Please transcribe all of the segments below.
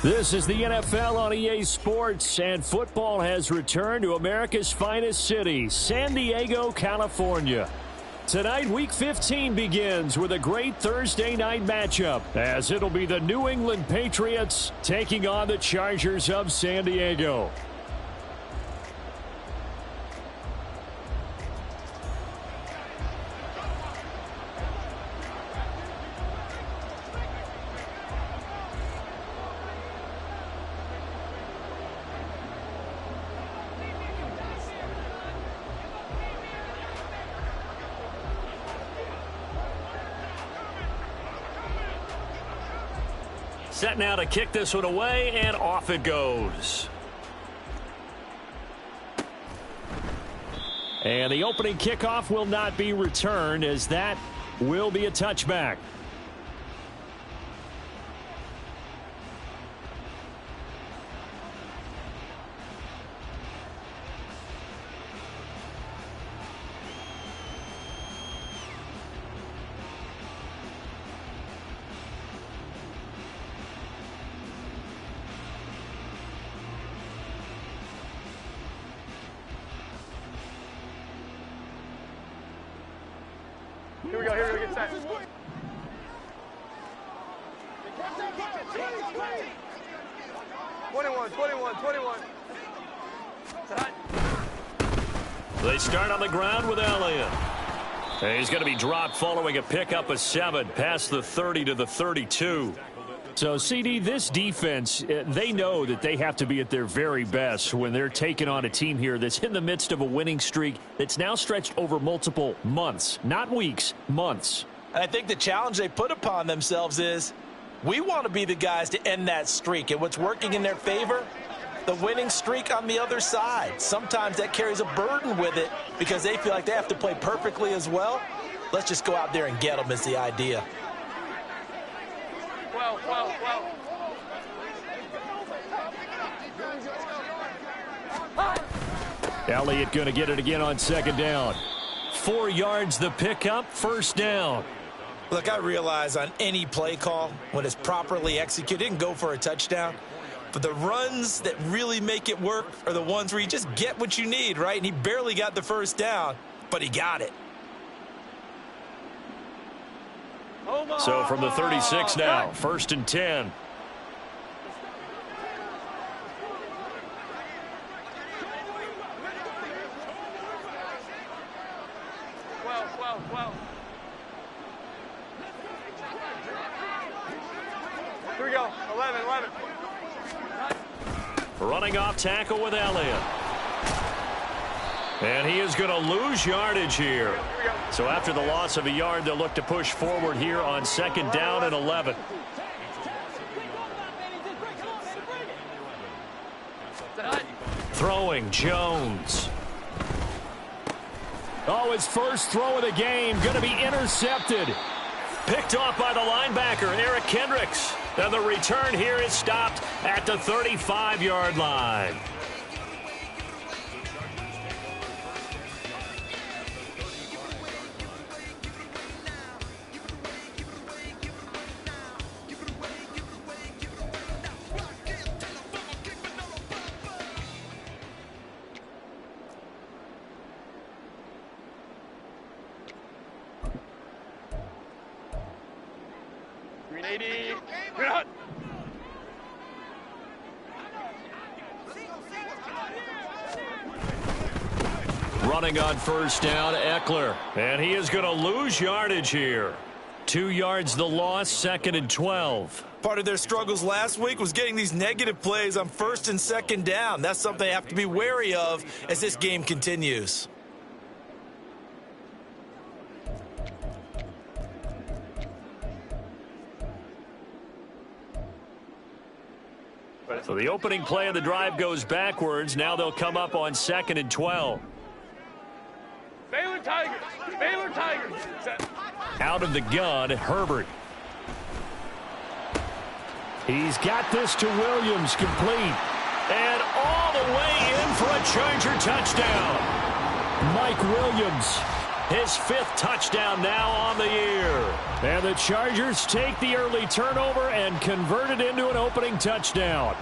This is the NFL on EA Sports, and football has returned to America's finest city, San Diego, California. Tonight, Week 15 begins with a great Thursday night matchup, as it'll be the New England Patriots taking on the Chargers of San Diego. Set now to kick this one away, and off it goes. And the opening kickoff will not be returned, as that will be a touchback. Here we go, get set. 21. They start on the ground with Elliott. And he's going to be dropped following a pickup of 7 past the 30 to the 32. So, CD, this defense, they know that they have to be at their very best when they're taking on a team here that's in the midst of a winning streak that's now stretched over multiple months, not weeks, months. And I think the challenge they put upon themselves is we want to be the guys to end that streak. And what's working in their favor? The winning streak on the other side. Sometimes that carries a burden with it because they feel like they have to play perfectly as well. Let's just go out there and get them is the idea. Well. Elliott going to get it again on second down. 4 yards the pickup, first down. Look, I realize on any play call, when it's properly executed, it can go for a touchdown. But the runs that really make it work are the ones where you just get what you need, right? And he barely got the first down, but he got it. So from the 36 now, first and 10. Well. Here we go, 11. Running off tackle with Elliott. And he is going to lose yardage here. So after the loss of a yard, they'll look to push forward here on second down and 11. Throwing, Jones. Oh, his first throw of the game, going to be intercepted. Picked off by the linebacker, Eric Kendricks. And the return here is stopped at the 35-yard line. Running on first down, Eckler. And he is going to lose yardage here. 2 yards the loss, second and 12. Part of their struggles last week was getting these negative plays on first and second down. That's something they have to be wary of as this game continues. So the opening play of the drive goes backwards. Now they'll come up on second and 12. Baylor Tigers. Set. Out of the gun, Herbert. He's got this to Williams, complete. And all the way in for a Charger touchdown. Mike Williams His 5th touchdown now on the year. And the Chargers take the early turnover and convert it into an opening touchdown.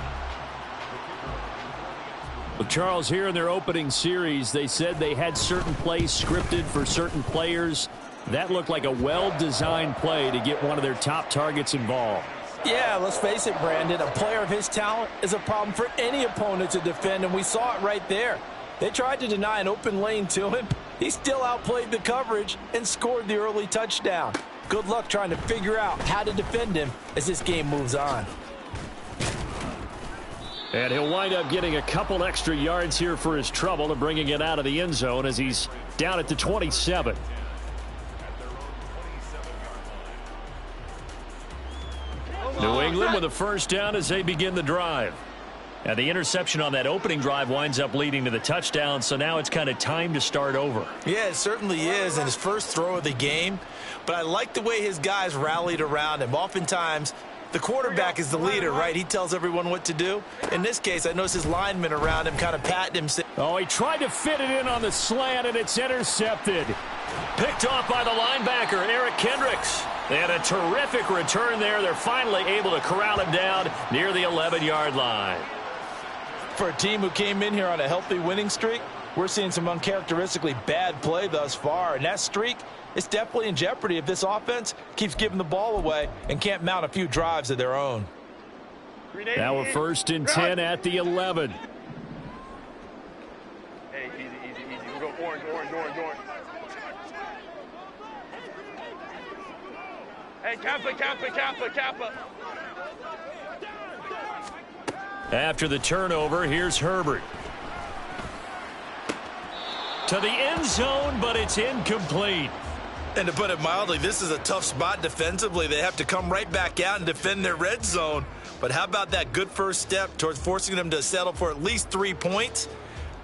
Well, Charles, here in their opening series, they said they had certain plays scripted for certain players. That looked like a well-designed play to get one of their top targets involved. Yeah, let's face it, Brandon. A player of his talent is a problem for any opponent to defend, and we saw it right there. They tried to deny an open lane to him. He still outplayed the coverage and scored the early touchdown. Good luck trying to figure out how to defend him as this game moves on. And he'll wind up getting a couple extra yards here for his trouble and bringing it out of the end zone as he's down at the 27. New England with a first down as they begin the drive. And the interception on that opening drive winds up leading to the touchdown, so now it's kind of time to start over. Yeah, it certainly is, and his first throw of the game. But I like the way his guys rallied around him. Oftentimes, the quarterback is the leader, right? He tells everyone what to do. In this case, I noticed his linemen around him kind of patting him. Oh, he tried to fit it in on the slant, and it's intercepted. Picked off by the linebacker, Eric Kendricks. They had a terrific return there. They're finally able to corral him down near the 11-yard line. For a team who came in here on a healthy winning streak, we're seeing some uncharacteristically bad play thus far. And that streak is definitely in jeopardy if this offense keeps giving the ball away and can't mount a few drives of their own. Now a 1st and 10 at the 11. Hey, easy. We'll go orange. Hey, Kappa. After the turnover, here's Herbert. To the end zone, but it's incomplete. And to put it mildly, this is a tough spot defensively. They have to come right back out and defend their red zone. But how about that good first step towards forcing them to settle for at least 3 points?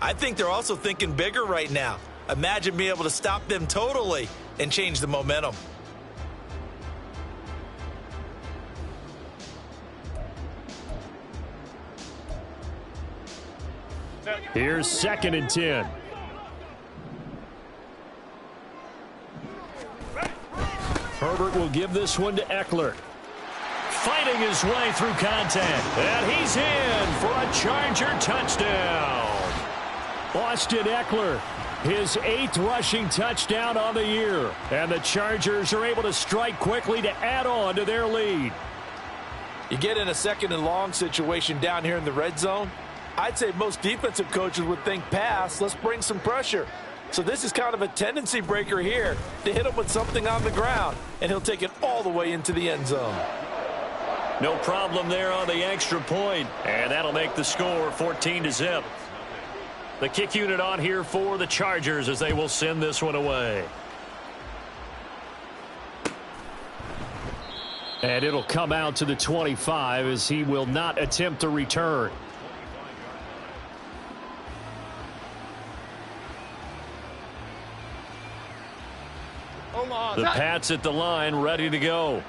I think they're also thinking bigger right now. Imagine being able to stop them totally and change the momentum. Here's 2nd and 10. Herbert will give this one to Eckler. Fighting his way through contact. And he's in for a Charger touchdown. Austin Eckler, his 8th rushing touchdown on the year. And the Chargers are able to strike quickly to add on to their lead. You get in a 2nd and long situation down here in the red zone. I'd say most defensive coaches would think pass. Let's bring some pressure. So this is kind of a tendency breaker here to hit him with something on the ground, and he'll take it all the way into the end zone. No problem there on the extra point, and that'll make the score 14-0. The kick unit on here for the Chargers as they will send this one away. And it'll come out to the 25 as he will not attempt to return. The Pats at the line, ready to go.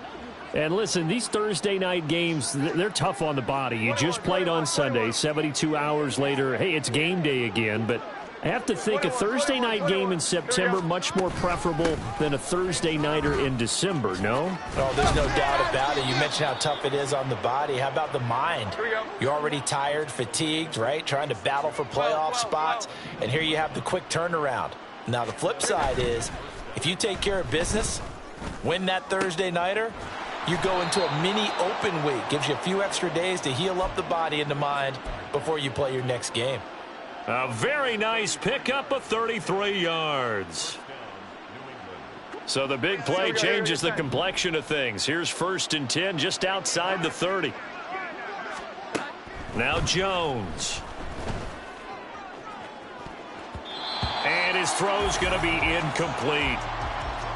And listen, these Thursday night games, they're tough on the body. You just played on Sunday, 72 hours later. Hey, it's game day again, but I have to think a Thursday night game in September much more preferable than a Thursday nighter in December, no? Oh, there's no doubt about it. You mentioned how tough it is on the body. How about the mind? You're already tired, fatigued, right? Trying to battle for playoff spots, and here you have the quick turnaround. Now, the flip side is, if you take care of business, win that Thursday nighter, you go into a mini open week. Gives you a few extra days to heal up the body and the mind before you play your next game. A very nice pickup of 33 yards. So the big play changes the complexion of things. Here's 1st and 10 just outside the 30. Now Jones. And his throw's going to be incomplete.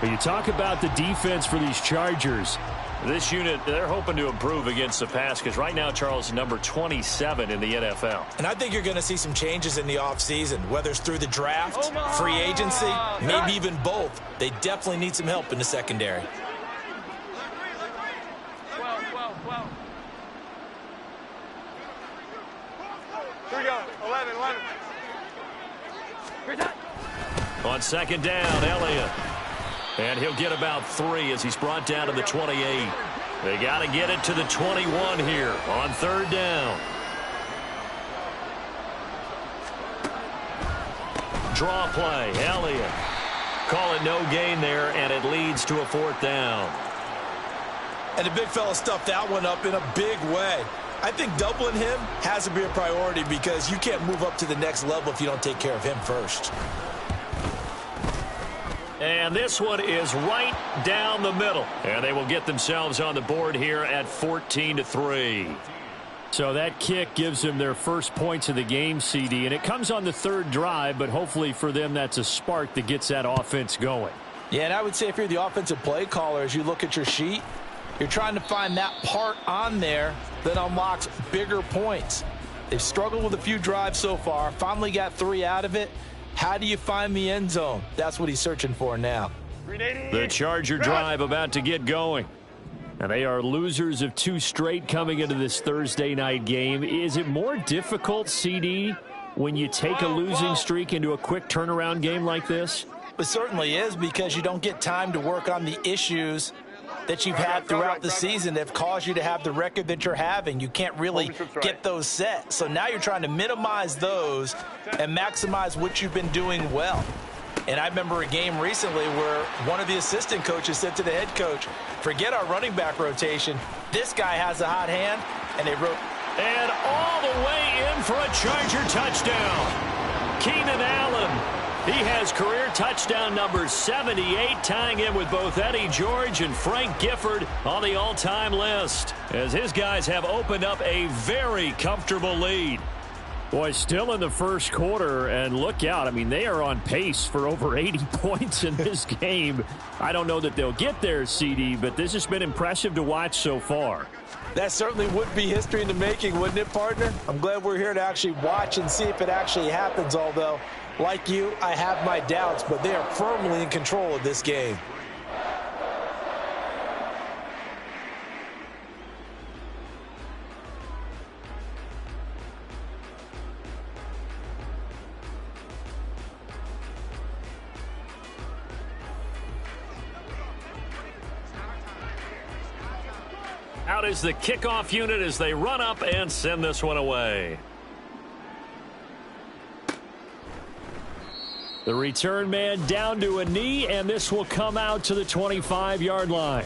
When you talk about the defense for these Chargers, this unit, they're hoping to improve against the pass because right now, Charles, number 27 in the NFL. And I think you're going to see some changes in the offseason, whether it's through the draft, free agency, maybe even both. They definitely need some help in the secondary. 12. Here we go. 11. On second down, Elliott. And he'll get about 3 as he's brought down to the 28. They got to get it to the 21 here on third down. Draw play, Elliott. Call it no gain there, and it leads to a 4th down. And the big fella stuffed that one up in a big way. I think doubling him has to be a priority because you can't move up to the next level if you don't take care of him first. And this one is right down the middle. And they will get themselves on the board here at 14-3. So that kick gives them their first points of the game, CD. And it comes on the 3rd drive, but hopefully for them that's a spark that gets that offense going. Yeah, and I would say if you're the offensive play caller, as you look at your sheet, you're trying to find that part on there that unlocks bigger points. They've struggled with a few drives so far, finally got 3 out of it. How do you find the end zone? That's what he's searching for now. The Charger drive about to get going. And they are losers of 2 straight coming into this Thursday night game. Is it more difficult, CD, when you take a losing streak into a quick turnaround game like this? It certainly is, because you don't get time to work on the issues that you've had throughout the season that have caused you to have the record that you're having. You can't really get those set. So now you're trying to minimize those and maximize what you've been doing well. And I remember a game recently where one of the assistant coaches said to the head coach, forget our running back rotation. This guy has a hot hand. And they wrote. And all the way in for a Charger touchdown. Keenan Allen. He has career touchdown number 78, tying him with both Eddie George and Frank Gifford on the all-time list, as his guys have opened up a very comfortable lead. Boy, still in the first quarter, and look out. I mean, they are on pace for over 80 points in this game. I don't know that they'll get there, CD, but this has been impressive to watch so far. That certainly would be history in the making, wouldn't it, partner? I'm glad we're here to actually watch and see if it actually happens, although, like you, I have my doubts, but they are firmly in control of this game. Out is the kickoff unit as they run up and send this one away. The return man down to a knee, and this will come out to the 25-yard line.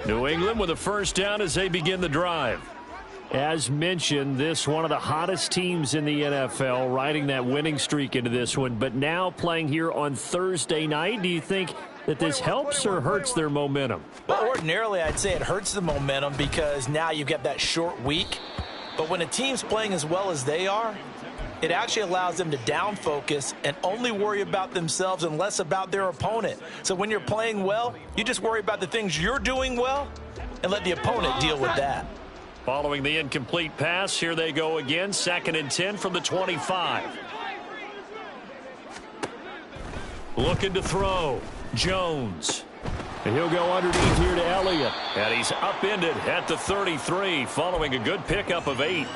New England with a first down as they begin the drive. As mentioned, this one of the hottest teams in the NFL, riding that winning streak into this one, but now playing here on Thursday night. Do you think that this helps or hurts their momentum? Well, ordinarily, I'd say it hurts the momentum because now you've got that short week. But when a team's playing as well as they are, it actually allows them to down focus and only worry about themselves and less about their opponent. So when you're playing well, you just worry about the things you're doing well and let the opponent deal with that. Following the incomplete pass, here they go again. 2nd and 10 from the 25. Looking to throw. Jones. And he'll go underneath here to Elliott. And he's upended at the 33 following a good pickup of 8.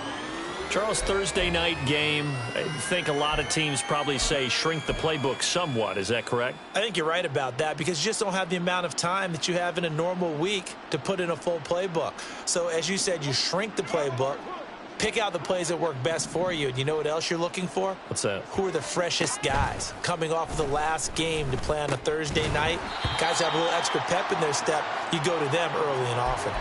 Charles, Thursday night game, I think a lot of teams probably say shrink the playbook somewhat. Is that correct? I think you're right about that because you just don't have the amount of time that you have in a normal week to put in a full playbook. So as you said, you shrink the playbook, pick out the plays that work best for you. And you know what else you're looking for? What's that? Who are the freshest guys coming off of the last game to play on a Thursday night? Guys have a little extra pep in their step. You go to them early and often.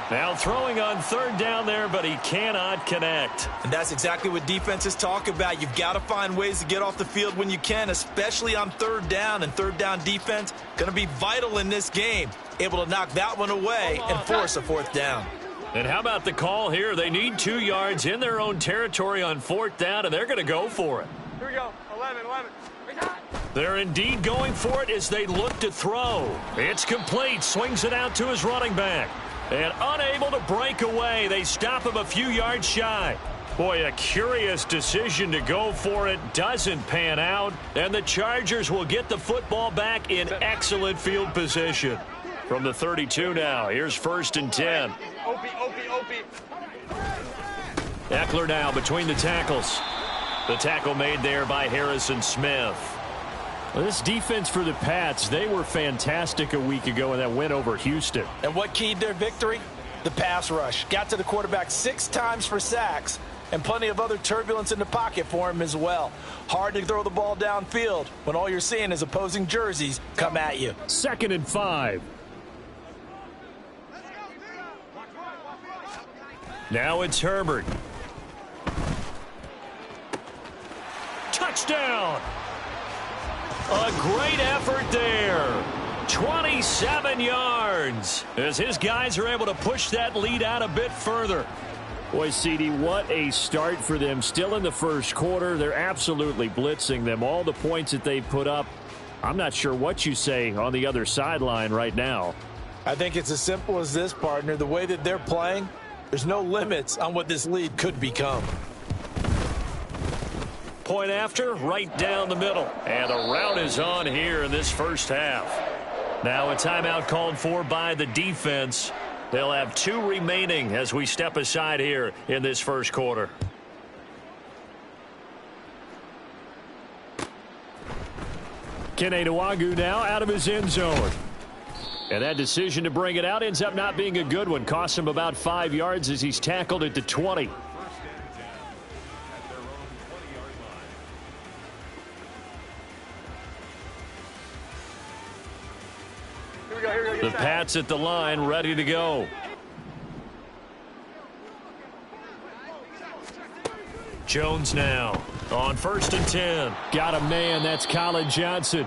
Now throwing on 3rd down there, but he cannot connect. And that's exactly what defenses talk about. You've got to find ways to get off the field when you can, especially on 3rd down. And 3rd down defense going to be vital in this game. Able to knock that one away and force a 4th down. And how about the call here? They need 2 yards in their own territory on 4th down, and they're going to go for it. Here we go. 11. They're indeed going for it as they look to throw. It's complete. Swings it out to his running back. And unable to break away. They stop him a few yards shy. Boy, a curious decision to go for it. Doesn't pan out. And the Chargers will get the football back in excellent field position. From the 32 now, here's 1st and 10. Opie. Eckler now between the tackles. The tackle made there by Harrison Smith. Well, this defense for the Pats, they were fantastic a week ago in that win over Houston. And what keyed their victory? The pass rush. Got to the quarterback 6 times for sacks, and plenty of other turbulence in the pocket for him as well. Hard to throw the ball downfield when all you're seeing is opposing jerseys come at you. 2nd and 5. Now it's Herbert. Touchdown! A great effort there. 27 yards as his guys are able to push that lead out a bit further. Boy, CD, what a start for them. Still in the first quarter. They're absolutely blitzing them. All the points that they put up, I'm not sure what you say on the other sideline right now. I think it's as simple as this, partner. The way that they're playing, there's no limits on what this lead could become. Point after, right down the middle. And the route is on here in this first half. Now a timeout called for by the defense. They'll have 2 remaining as we step aside here in this first quarter. Kene Nwagu now out of his end zone. And that decision to bring it out ends up not being a good one. Costs him about 5 yards as he's tackled at the 20. The Pats at the line, ready to go. Jones now on 1st and 10. Got a man. That's Colin Johnson.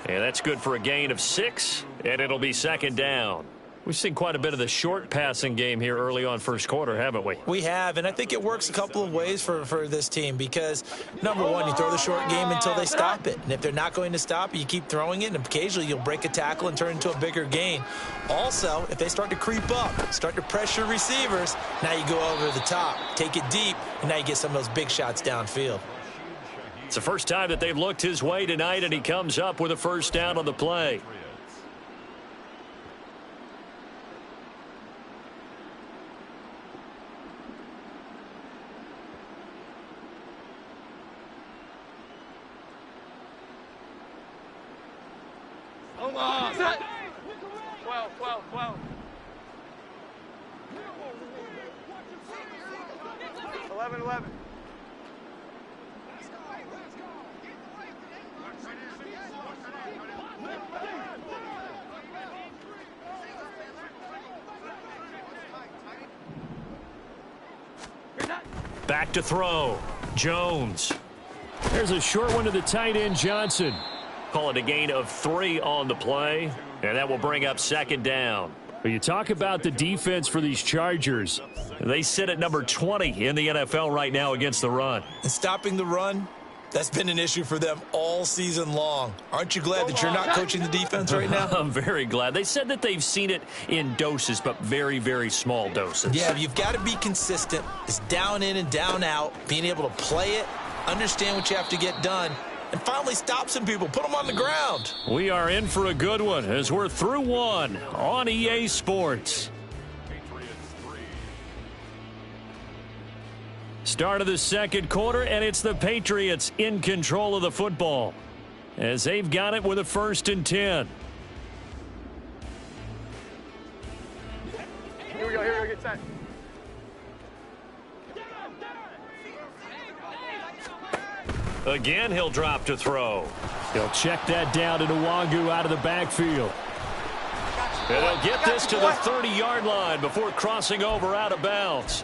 And that's good for a gain of 6, and it'll be 2nd down. We've seen quite a bit of the short passing game here early on first quarter, haven't we? We have, and I think it works a couple of ways for this team because, number one, you throw the short game until they stop it. And if they're not going to stop it, you keep throwing it, and occasionally you'll break a tackle and turn it into a bigger gain. Also, if they start to creep up, start to pressure receivers, now you go over the top, take it deep, and now you get some of those big shots downfield. It's the first time that they've looked his way tonight, and he comes up with a 1st down on the play. Hold on. 12. 11. Back to throw. Jones. There's a short one to the tight end, Johnson. Call it a gain of 3 on the play, and that will bring up 2nd down. But you talk about the defense for these Chargers. They sit at number 20 in the NFL right now against the run. And stopping the run, that's been an issue for them all season long. Aren't you glad that you're not coaching the defense right now? I'm very glad. They said that they've seen it in doses, but very, very small doses. Yeah, you've got to be consistent. It's down in and down out, being able to play it, understand what you have to get done, and finally stop some people, put them on the ground. We are in for a good one as we're through one on EA Sports. Start of the second quarter, and it's the Patriots in control of the football as they've got it with a 1st and 10. Here we go, get set. Again, he'll drop to throw. He'll check that down to Nwagu out of the backfield. And he'll get this to the 30-yard line before crossing over out of bounds.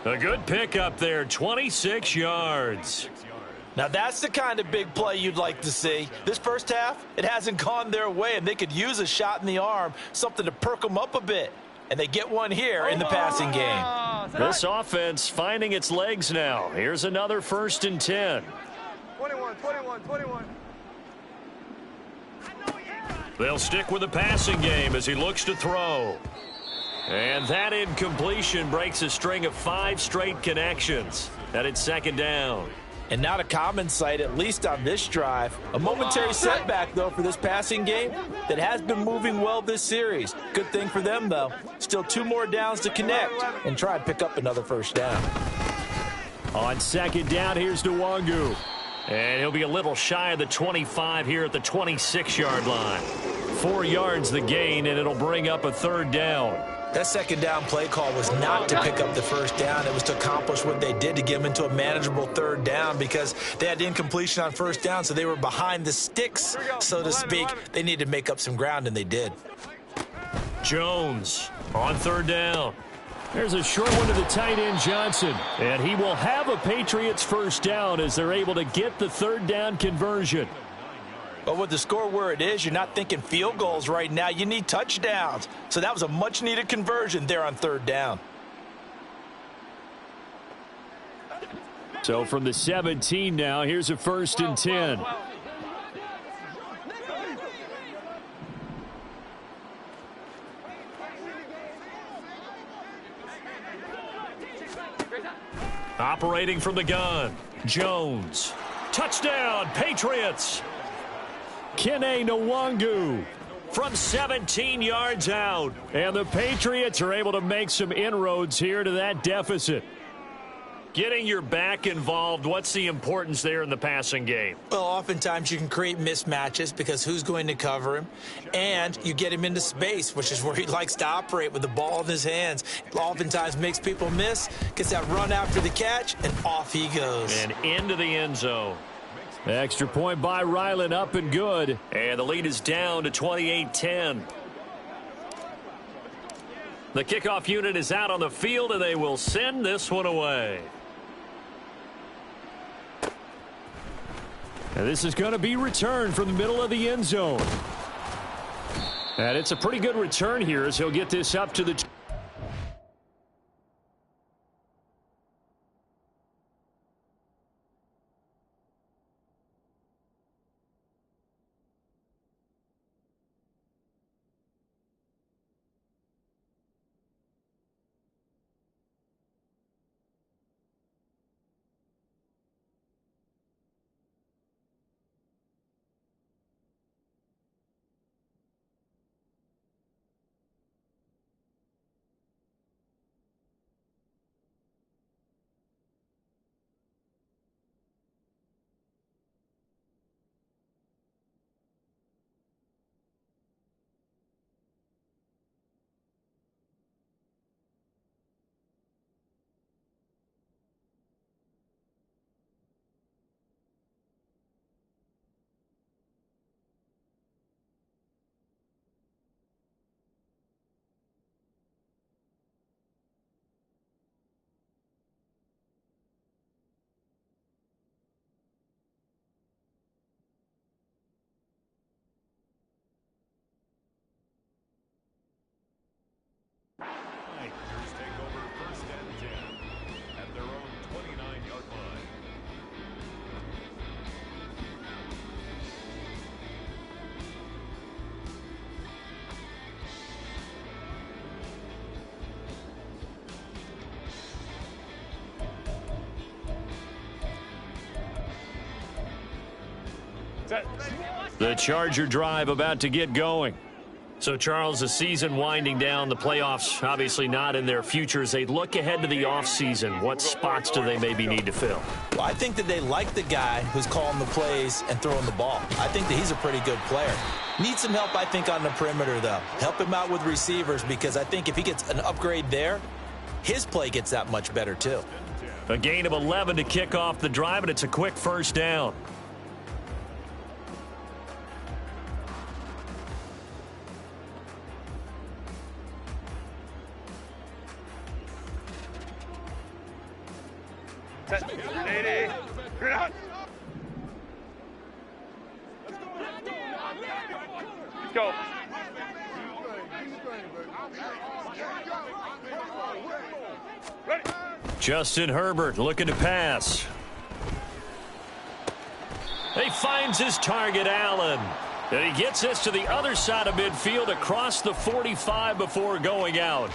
A good pickup there, 26 yards. Now, that's the kind of big play you'd like to see. This first half, it hasn't gone their way, and they could use a shot in the arm, something to perk them up a bit. And they get one here in the passing game. This offense finding its legs now. Here's another 1st and 10. 21. They'll stick with the passing game as he looks to throw. And that incompletion breaks a string of 5 straight connections. And it's second down. And not a common sight, at least on this drive. A momentary setback, though, for this passing game that has been moving well this series. Good thing for them, though. Still 2 more downs to connect and try and pick up another first down. On second down, here's Nwangu. And he'll be a little shy of the 25 here at the 26-yard line. 4 yards the gain, and it'll bring up a third down. That second down play call was not to pick up the first down. It was to accomplish what they did to get them into a manageable third down because they had incompletion on first down, so they were behind the sticks, so to speak. They needed to make up some ground, and they did. Jones on third down. There's a short one to the tight end, Johnson. And he will have a Patriots first down as they're able to get the third down conversion. But with the score where it is, you're not thinking field goals right now. You need touchdowns. So that was a much-needed conversion there on third down. So from the 17 now, here's a 1st and 10. Operating from the gun, Jones. Touchdown, Patriots. Kene Nwangu from 17 yards out. And the Patriots are able to make some inroads here to that deficit. Getting your back involved, what's the importance there in the passing game? Well, oftentimes you can create mismatches because who's going to cover him? And you get him into space, which is where he likes to operate with the ball in his hands. Oftentimes makes people miss, gets that run after the catch, and off he goes. And into the end zone. Extra point by Ryland, up and good. And the lead is down to 28-10. The kickoff unit is out on the field, and they will send this one away. And this is going to be returned from the middle of the end zone. And it's a pretty good return here as he'll get this up to the... The Charger drive about to get going. So, Charles, the season winding down, the playoffs obviously not in their futures. They look ahead to the offseason. What spots do they maybe need to fill? Well, I think that they like the guy who's calling the plays and throwing the ball. I think that he's a pretty good player. Needs some help, I think, on the perimeter, though. Help him out with receivers because I think if he gets an upgrade there, his play gets that much better, too. A gain of 11 to kick off the drive, and it's a quick first down. Let's go. Justin Herbert looking to pass. He finds his target, Allen. And he gets this to the other side of midfield across the 45 before going out.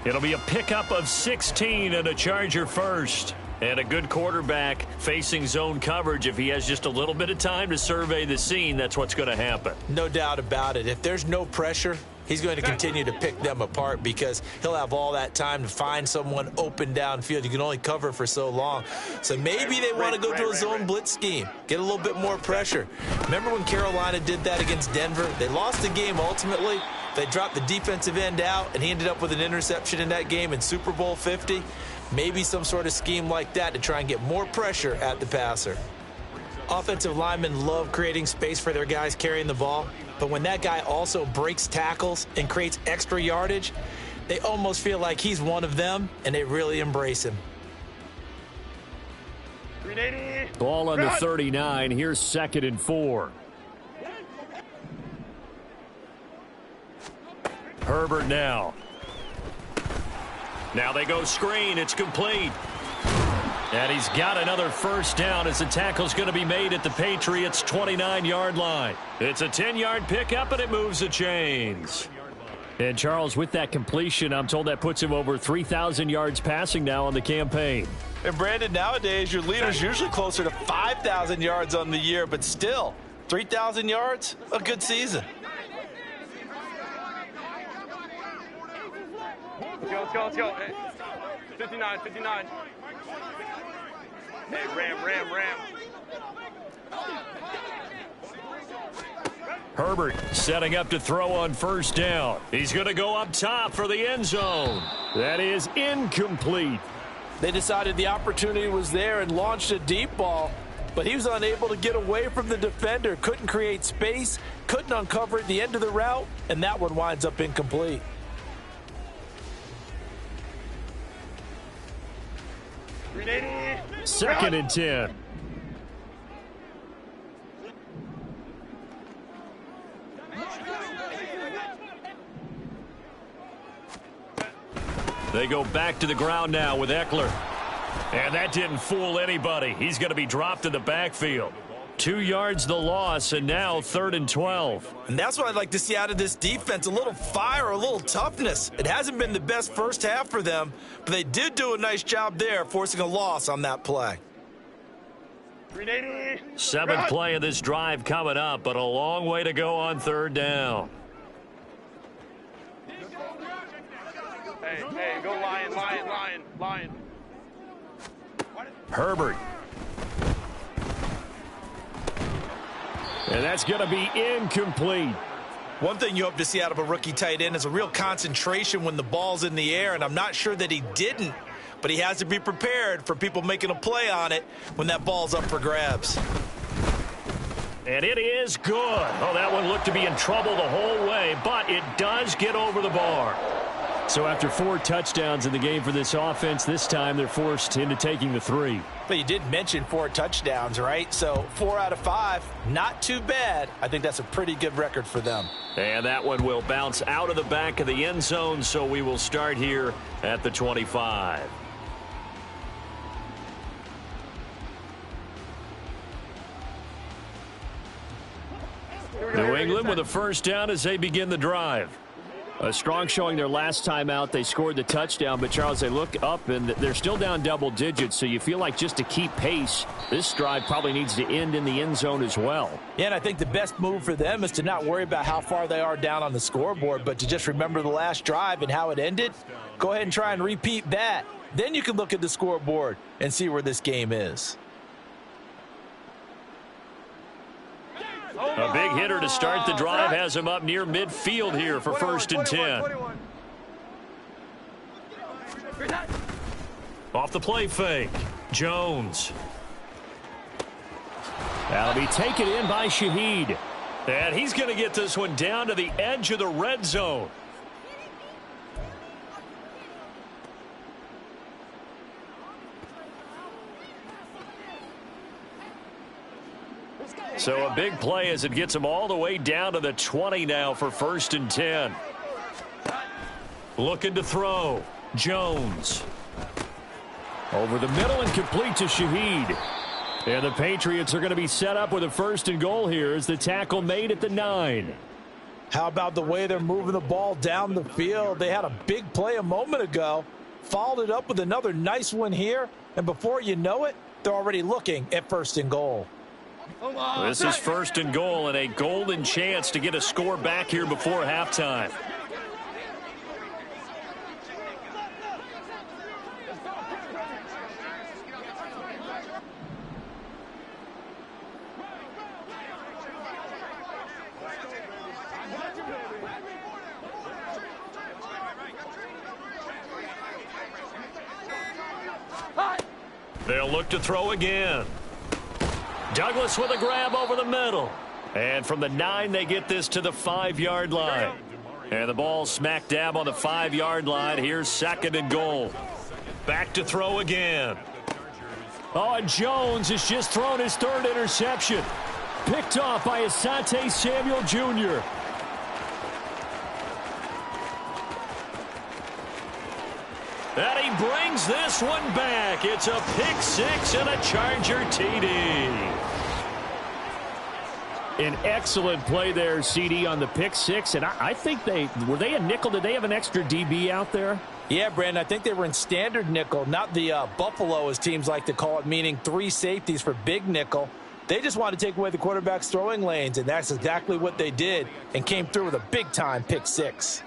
It'll be a pickup of 16 and a Charger first. And a good quarterback facing zone coverage. If he has just a little bit of time to survey the scene, that's what's going to happen. No doubt about it. If there's no pressure, he's going to continue to pick them apart because he'll have all that time to find someone open downfield. You can only cover for so long. So maybe they want to go to a zone blitz scheme, get a little bit more pressure. Remember when Carolina did that against Denver? They lost the game ultimately. They dropped the defensive end out, and he ended up with an interception in that game in Super Bowl 50. Maybe some sort of scheme like that to try and get more pressure at the passer. Offensive linemen love creating space for their guys carrying the ball, but when that guy also breaks tackles and creates extra yardage, they almost feel like he's one of them, and they really embrace him. Ball on the 39. Here's 2nd and 4. Herbert now. Now they go screen. It's complete. And he's got another first down as the tackle's going to be made at the Patriots' 29-yard line. It's a 10-yard pickup, and it moves the chains. And, Charles, with that completion, I'm told that puts him over 3,000 yards passing now on the campaign. And, Brandon, nowadays your leader's usually closer to 5,000 yards on the year, but still, 3,000 yards, a good season. Let's go. Hey, 59. Hey, ram. Herbert setting up to throw on first down. He's going to go up top for the end zone. That is incomplete. They decided the opportunity was there and launched a deep ball, but he was unable to get away from the defender, couldn't create space, couldn't uncover at the end of the route, and that one winds up incomplete. Second and 10. They go back to the ground now with Eckler. And that didn't fool anybody. He's going to be dropped in the backfield. 2 yards the loss, and now 3rd and 12. And that's what I'd like to see out of this defense, a little fire, a little toughness. It hasn't been the best first half for them, but they did do a nice job there, forcing a loss on that play. 7th play of this drive coming up, but a long way to go on 3rd down. Hey, go lion. Herbert. And that's going to be incomplete. One thing you hope to see out of a rookie tight end is a real concentration when the ball's in the air, and I'm not sure that he didn't, but he has to be prepared for people making a play on it when that ball's up for grabs. And it is good. Oh, that one looked to be in trouble the whole way, but it does get over the bar. So after 4 touchdowns in the game for this offense, this time they're forced into taking the 3. But you did mention 4 touchdowns, right? So 4 out of 5, not too bad. I think that's a pretty good record for them. And that one will bounce out of the back of the end zone, so we will start here at the 25. New England with a first down as they begin the drive. A strong showing their last time out. They scored the touchdown, but, Charles, they look up, and they're still down double digits, so you feel like just to keep pace, this drive probably needs to end in the end zone as well. Yeah, and I think the best move for them is to not worry about how far they are down on the scoreboard, but to just remember the last drive and how it ended. Go ahead and try and repeat that. Then you can look at the scoreboard and see where this game is. A big hitter to start the drive has him up near midfield here for 1st and 10. Off the play fake. Jones. That'll be taken in by Shaheed. And he's going to get this one down to the edge of the red zone. So a big play as it gets him all the way down to the 20 now for 1st and 10. Looking to throw. Jones. Over the middle and complete to Shaheed. And the Patriots are going to be set up with a 1st and goal here as the tackle made at the 9. How about the way they're moving the ball down the field? They had a big play a moment ago, followed it up with another nice one here, and before you know it, they're already looking at 1st and goal. This is 1st and goal and a golden chance to get a score back here before halftime. They'll look to throw again. Douglas with a grab over the middle. And from the 9, they get this to the 5-yard line. And the ball smack dab on the 5-yard line. Here's 2nd and goal. Back to throw again. Oh, and Jones has just thrown his 3rd interception. Picked off by Asante Samuel Jr. And he brings this one back. It's a pick 6 and a Charger TD. An excellent play there, CD, on the pick 6. And I think were they a nickel? Did they have an extra DB out there? Yeah, Brandon, I think they were in standard nickel, not the Buffalo, as teams like to call it, meaning 3 safeties for big nickel. They just wanted to take away the quarterback's throwing lanes, and that's exactly what they did and came through with a big-time pick 6.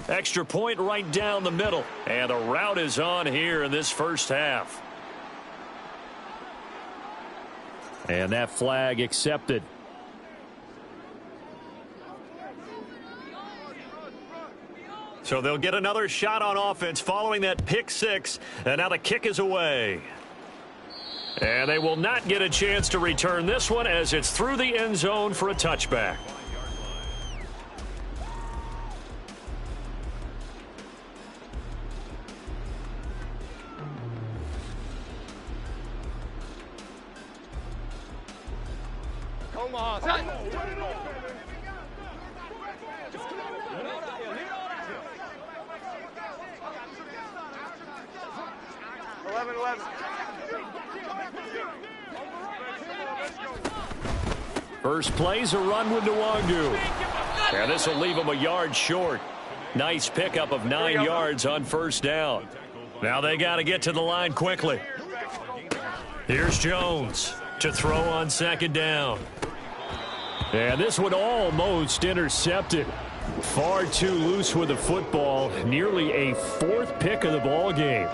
Extra point right down the middle. And the route is on here in this first half. And that flag accepted. So they'll get another shot on offense following that pick 6. And now the kick is away. And they will not get a chance to return this one as it's through the end zone for a touchback. Come on. 11. First play's a run with Nwangu. And this will leave him a yard short. Nice pickup of 9 yards on 1st down. Now they got to get to the line quickly. Here's Jones to throw on 2nd down. And this one almost intercepted. Far too loose with the football. Nearly a 4th pick of the ball game.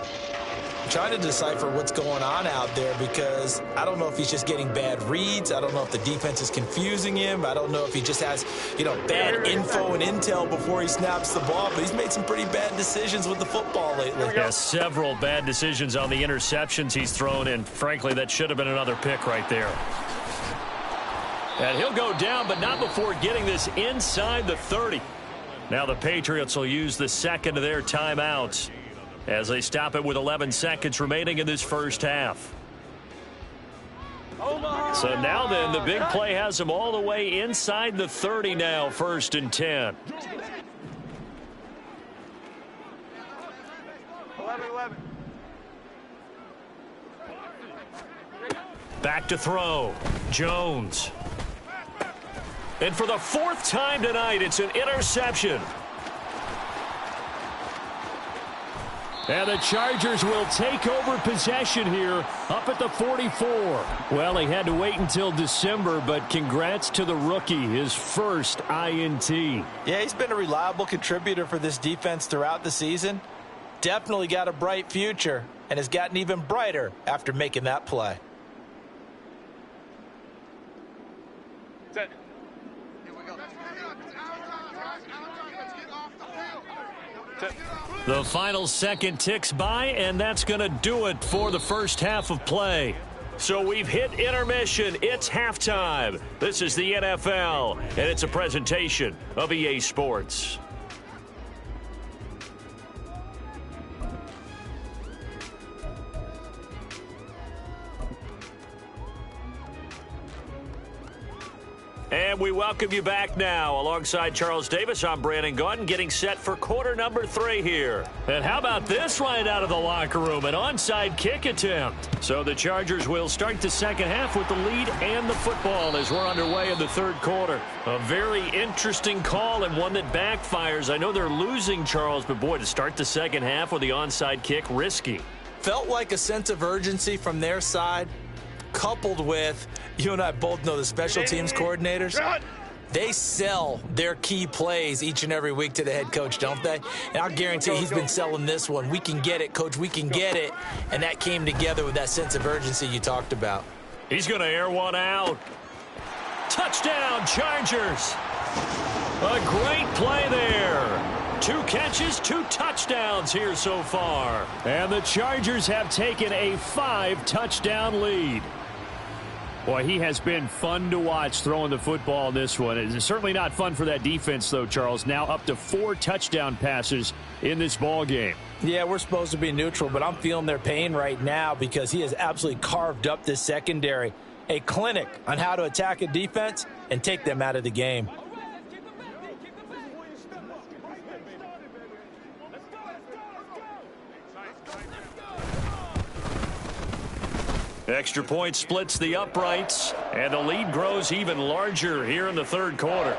Trying to decipher what's going on out there because I don't know if he's just getting bad reads. I don't know if the defense is confusing him. I don't know if he just has, bad info and intel before he snaps the ball. But he's made some pretty bad decisions with the football lately. Yeah, several bad decisions on the interceptions he's thrown, and frankly, that should have been another pick right there. And he'll go down, but not before getting this inside the 30. Now the Patriots will use the 2nd of their timeouts as they stop it with 11 seconds remaining in this first half. So now then, the big play has them all the way inside the 30 now, 1st and 10. 11. Back to throw. Jones. And for the 4th time tonight, it's an interception. And the Chargers will take over possession here up at the 44. Well, he had to wait until December, but congrats to the rookie, his first INT. Yeah, he's been a reliable contributor for this defense throughout the season. Definitely got a bright future and has gotten even brighter after making that play. Set. The final second ticks by, and that's going to do it for the first half of play. So we've hit intermission. It's halftime. This is the NFL, and it's a presentation of EA Sports. And we welcome you back now. Alongside Charles Davis, I'm Brandon Gaudin, getting set for quarter number 3 here. And how about this right out of the locker room? An onside kick attempt. So the Chargers will start the second half with the lead and the football as we're underway in the third quarter. A very interesting call and one that backfires. I know they're losing, Charles, but boy, to start the second half with the onside kick, risky. Felt like a sense of urgency from their side, coupled with, you and I both know the special teams coordinators, they sell their key plays each and every week to the head coach, don't they? And I'll guarantee he's been selling this one. We can get it, coach, we can get it. And that came together with that sense of urgency you talked about. He's going to air one out. Touchdown, Chargers. A great play there. 2 catches, 2 touchdowns here so far. And the Chargers have taken a 5-touchdown lead. Boy, he has been fun to watch throwing the football in this one. It's certainly not fun for that defense, though, Charles. Now up to 4 touchdown passes in this ball game. Yeah, we're supposed to be neutral, but I'm feeling their pain right now because he has absolutely carved up this secondary. A clinic on how to attack a defense and take them out of the game. Extra point splits the uprights, and the lead grows even larger here in the third quarter.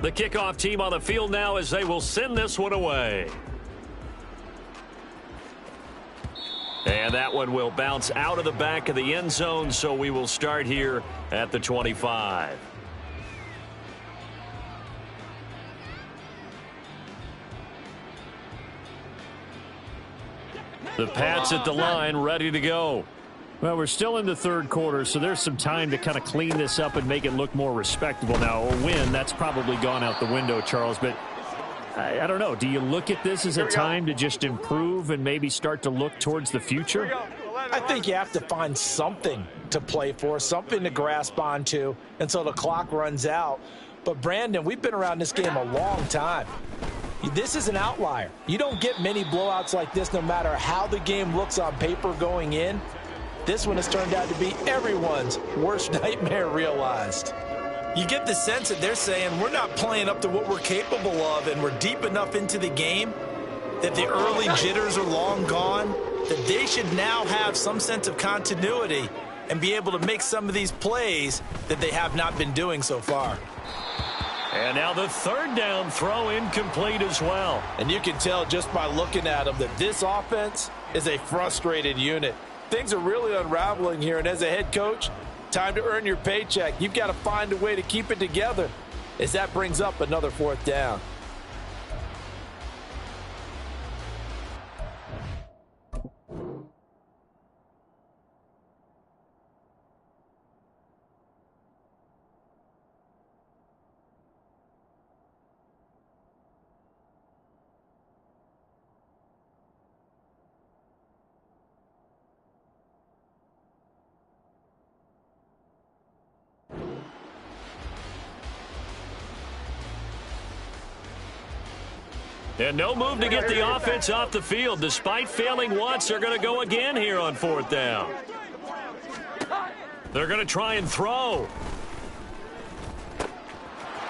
The kickoff team on the field now as they will send this one away. And that one will bounce out of the back of the end zone, so we will start here at the 25. The Pats at the line, ready to go. Well, we're still in the third quarter, so there's some time to kind of clean this up and make it look more respectable. Now, a win, that's probably gone out the window, Charles, but I don't know. Do you look at this as a time to just improve and maybe start to look towards the future? I think you have to find something to play for, something to grasp onto until the clock runs out. But, Brandon, we've been around this game a long time. This is an outlier. You don't get many blowouts like this no matter how the game looks on paper going in. This one has turned out to be everyone's worst nightmare realized. You get the sense that they're saying we're not playing up to what we're capable of, and we're deep enough into the game that the early jitters are long gone, that they should now have some sense of continuity and be able to make some of these plays that they have not been doing so far. And now the third down throw incomplete as well. And you can tell just by looking at them that this offense is a frustrated unit. Things are really unraveling here, and as a head coach, time to earn your paycheck. You've got to find a way to keep it together as that brings up another 4th down. And no move to get the offense off the field. Despite failing once, they're going to go again here on 4th down. They're going to try and throw.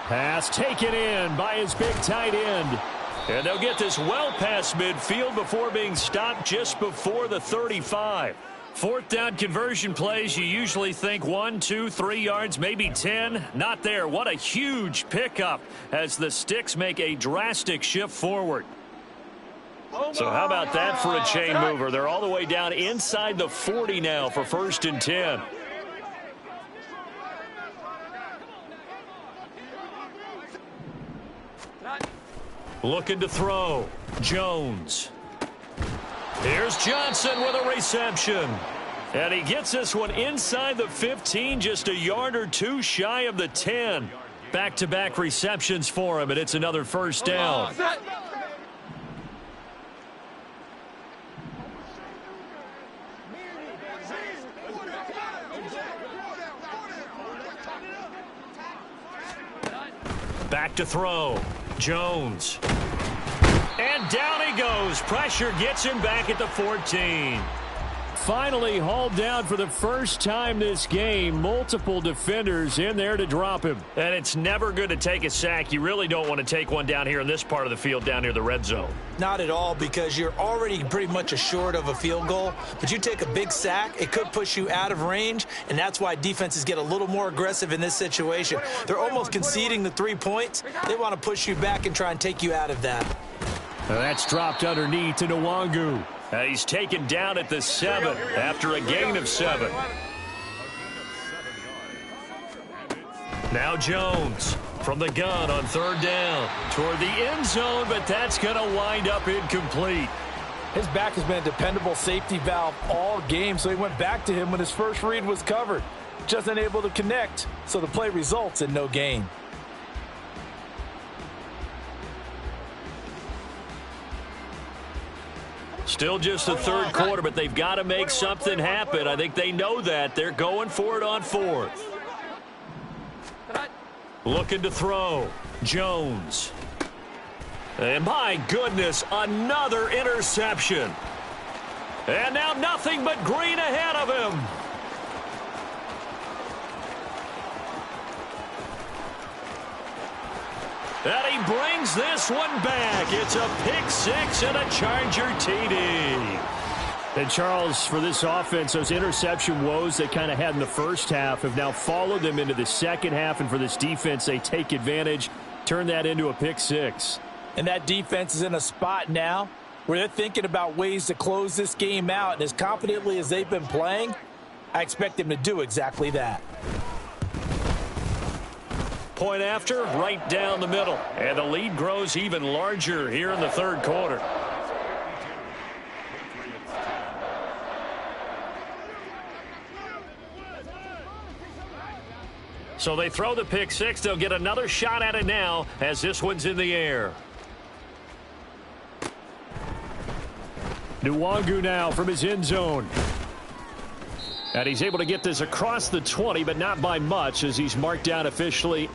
Pass taken in by his big tight end. And they'll get this well past midfield before being stopped just before the 35. 4th down conversion plays, you usually think 1, 2, 3 yards, maybe 10. Not there. What a huge pickup as the sticks make a drastic shift forward. So how about that for a chain mover? They're all the way down inside the 40 now for 1st and 10. Looking to throw. Jones. Here's Johnson with a reception. And he gets this one inside the 15, just a yard or 2 shy of the 10. Back-to-back receptions for him, and it's another 1st down. Back to throw. Jones. And down he goes. Pressure gets him back at the 14. Finally hauled down for the first time this game. Multiple defenders in there to drop him. And it's never good to take a sack. You really don't want to take one down here in this part of the field down near the red zone. Not at all, because you're already pretty much assured of a field goal. But you take a big sack, it could push you out of range, and that's why defenses get a little more aggressive in this situation. They're almost conceding the 3 points. They want to push you back and try and take you out of that. That's dropped underneath to Nwangu. He's taken down at the 7 after a gain of 7. Now Jones from the gun on 3rd down toward the end zone, but that's going to wind up incomplete. His back has been a dependable safety valve all game, so he went back to him when his first read was covered. Just unable to connect, so the play results in no gain. Still just the 3rd quarter, but they've got to make something happen. I think they know that. They're going for it on 4th. Looking to throw. Jones. And my goodness, another interception. And now nothing but green ahead of him. And he brings this one back. It's a pick 6 and a Charger TD. And Charles, for this offense, those interception woes they kind of had in the first half have now followed them into the second half. And for this defense, they take advantage, turn that into a pick 6. And that defense is in a spot now where they're thinking about ways to close this game out. And as confidently as they've been playing, I expect them to do exactly that. Point after, right down the middle. And the lead grows even larger here in the 3rd quarter. So they throw the pick 6. They'll get another shot at it now as this one's in the air. Nwangu now from his end zone. And he's able to get this across the 20, but not by much as he's marked down officially.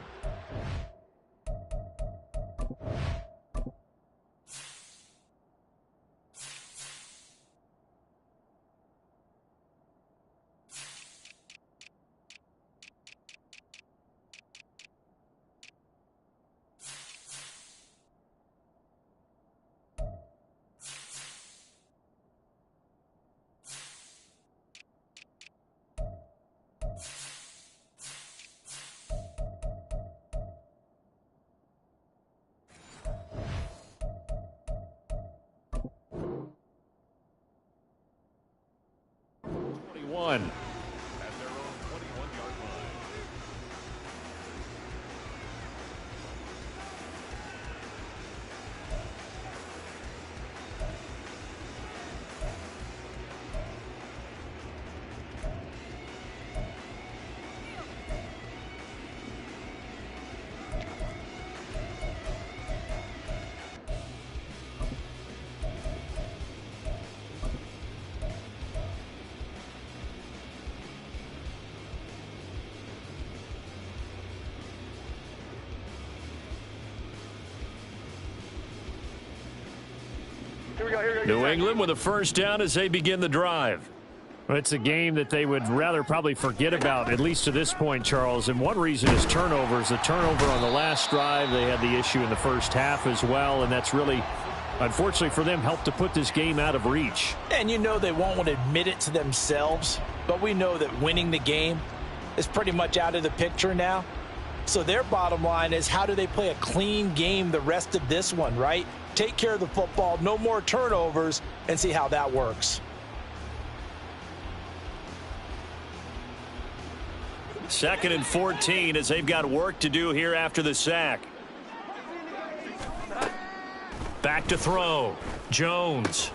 One. New England with a first down as they begin the drive. Well, it's a game that they would rather probably forget about, at least to this point, Charles. And one reason is turnovers. The turnover on the last drive, they had the issue in the first half as well, and that's really, unfortunately for them, helped to put this game out of reach. And you know they won't want to admit it to themselves, but we know that winning the game is pretty much out of the picture now. So their bottom line is, how do they play a clean game the rest of this one, right? Take care of the football, no more turnovers, and see how that works. Second and 14 as they've got work to do here after the sack. Back to throw. Jones.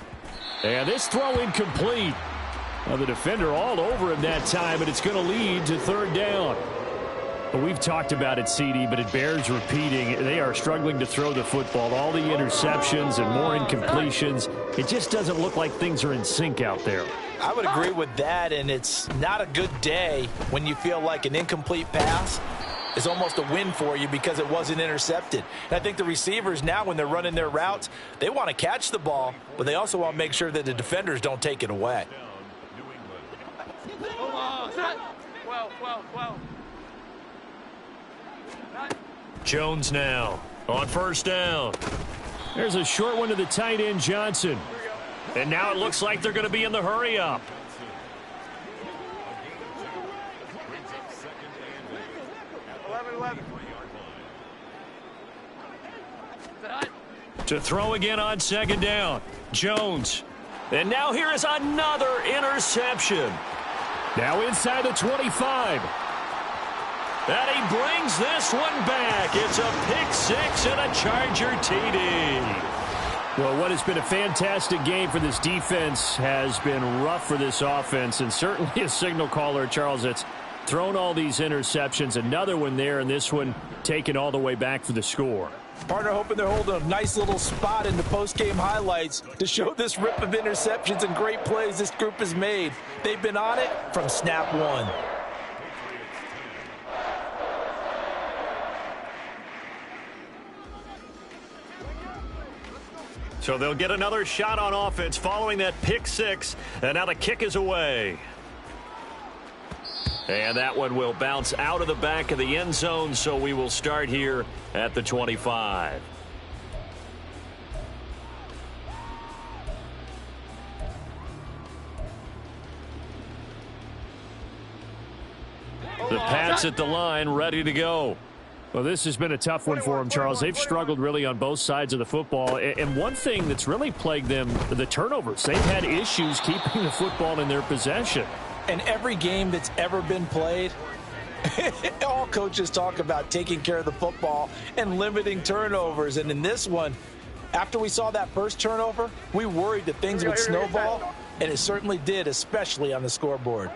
And this throw incomplete. Well, the defender all over him that time, but it's going to lead to 3rd down. Well, we've talked about it, CD, but it bears repeating. They are struggling to throw the football. All the interceptions and more incompletions. It just doesn't look like things are in sync out there. I would agree with that, and it's not a good day when you feel like an incomplete pass is almost a win for you because it wasn't intercepted. And I think the receivers now, when they're running their routes, they want to catch the ball, but they also want to make sure that the defenders don't take it away. 12. Jones now on first down. There's a short one to the tight end, Johnson. And now it looks like they're going to be in the hurry up. 11. To throw again on second down. Jones. And now here is another interception. Now inside the 25. And he brings this one back. It's a pick six and a Charger TD. Well, what has been a fantastic game for this defense has been rough for this offense, and certainly a signal caller, Charles, that's thrown all these interceptions. Another one there, and this one taken all the way back for the score. Partner hoping they're holding a nice little spot in the post-game highlights to show this rip of interceptions and great plays this group has made. They've been on it from snap one. So they'll get another shot on offense following that pick six, and now the kick is away. And that one will bounce out of the back of the end zone, so we will start here at the 25. The Pats at the line, ready to go. Well, this has been a tough one for them, Charles. They've struggled really on both sides of the football. And one thing that's really plagued them, the turnovers. They've had issues keeping the football in their possession. And every game that's ever been played, all coaches talk about taking care of the football and limiting turnovers. And in this one, after we saw that first turnover, we worried that things would snowball, and it certainly did, especially on the scoreboard.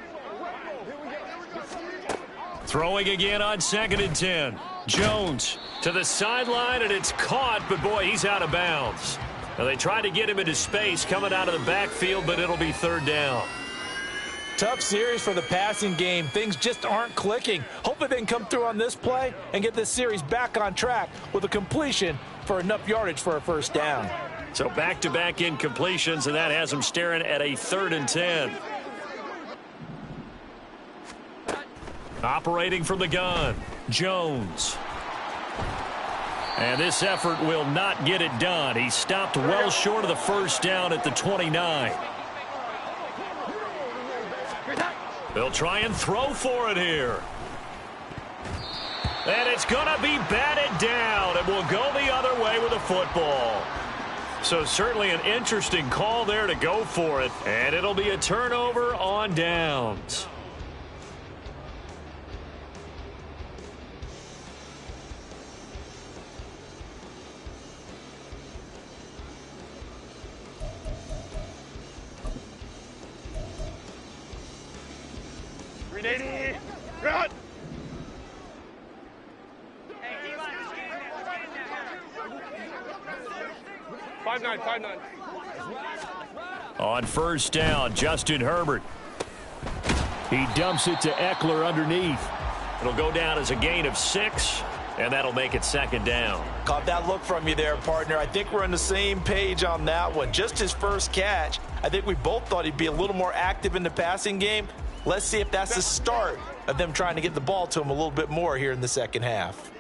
Throwing again on 2nd and 10. Jones to the sideline, and it's caught, but boy, he's out of bounds. Now they try to get him into space coming out of the backfield, but it'll be 3rd down. Tough series for the passing game. Things just aren't clicking. Hopefully they can come through on this play and get this series back on track with a completion for enough yardage for a 1st down. So back-to-back incompletions, and that has them staring at a 3rd and 10. Operating from the gun, Jones. And this effort will not get it done. He stopped well short of the 1st down at the 29. They'll try and throw for it here. And it's going to be batted down, and will go the other way with the football. So certainly an interesting call there to go for it, and it'll be a turnover on downs. Run! Five nine. On 1st down, Justin Herbert. He dumps it to Eckler underneath. It'll go down as a gain of 6, and that'll make it 2nd down. Caught that look from you there, partner. I think we're on the same page on that one. Just his first catch. I think we both thought he'd be a little more active in the passing game. Let's see if that's the start of them trying to get the ball to him a little bit more here in the second half.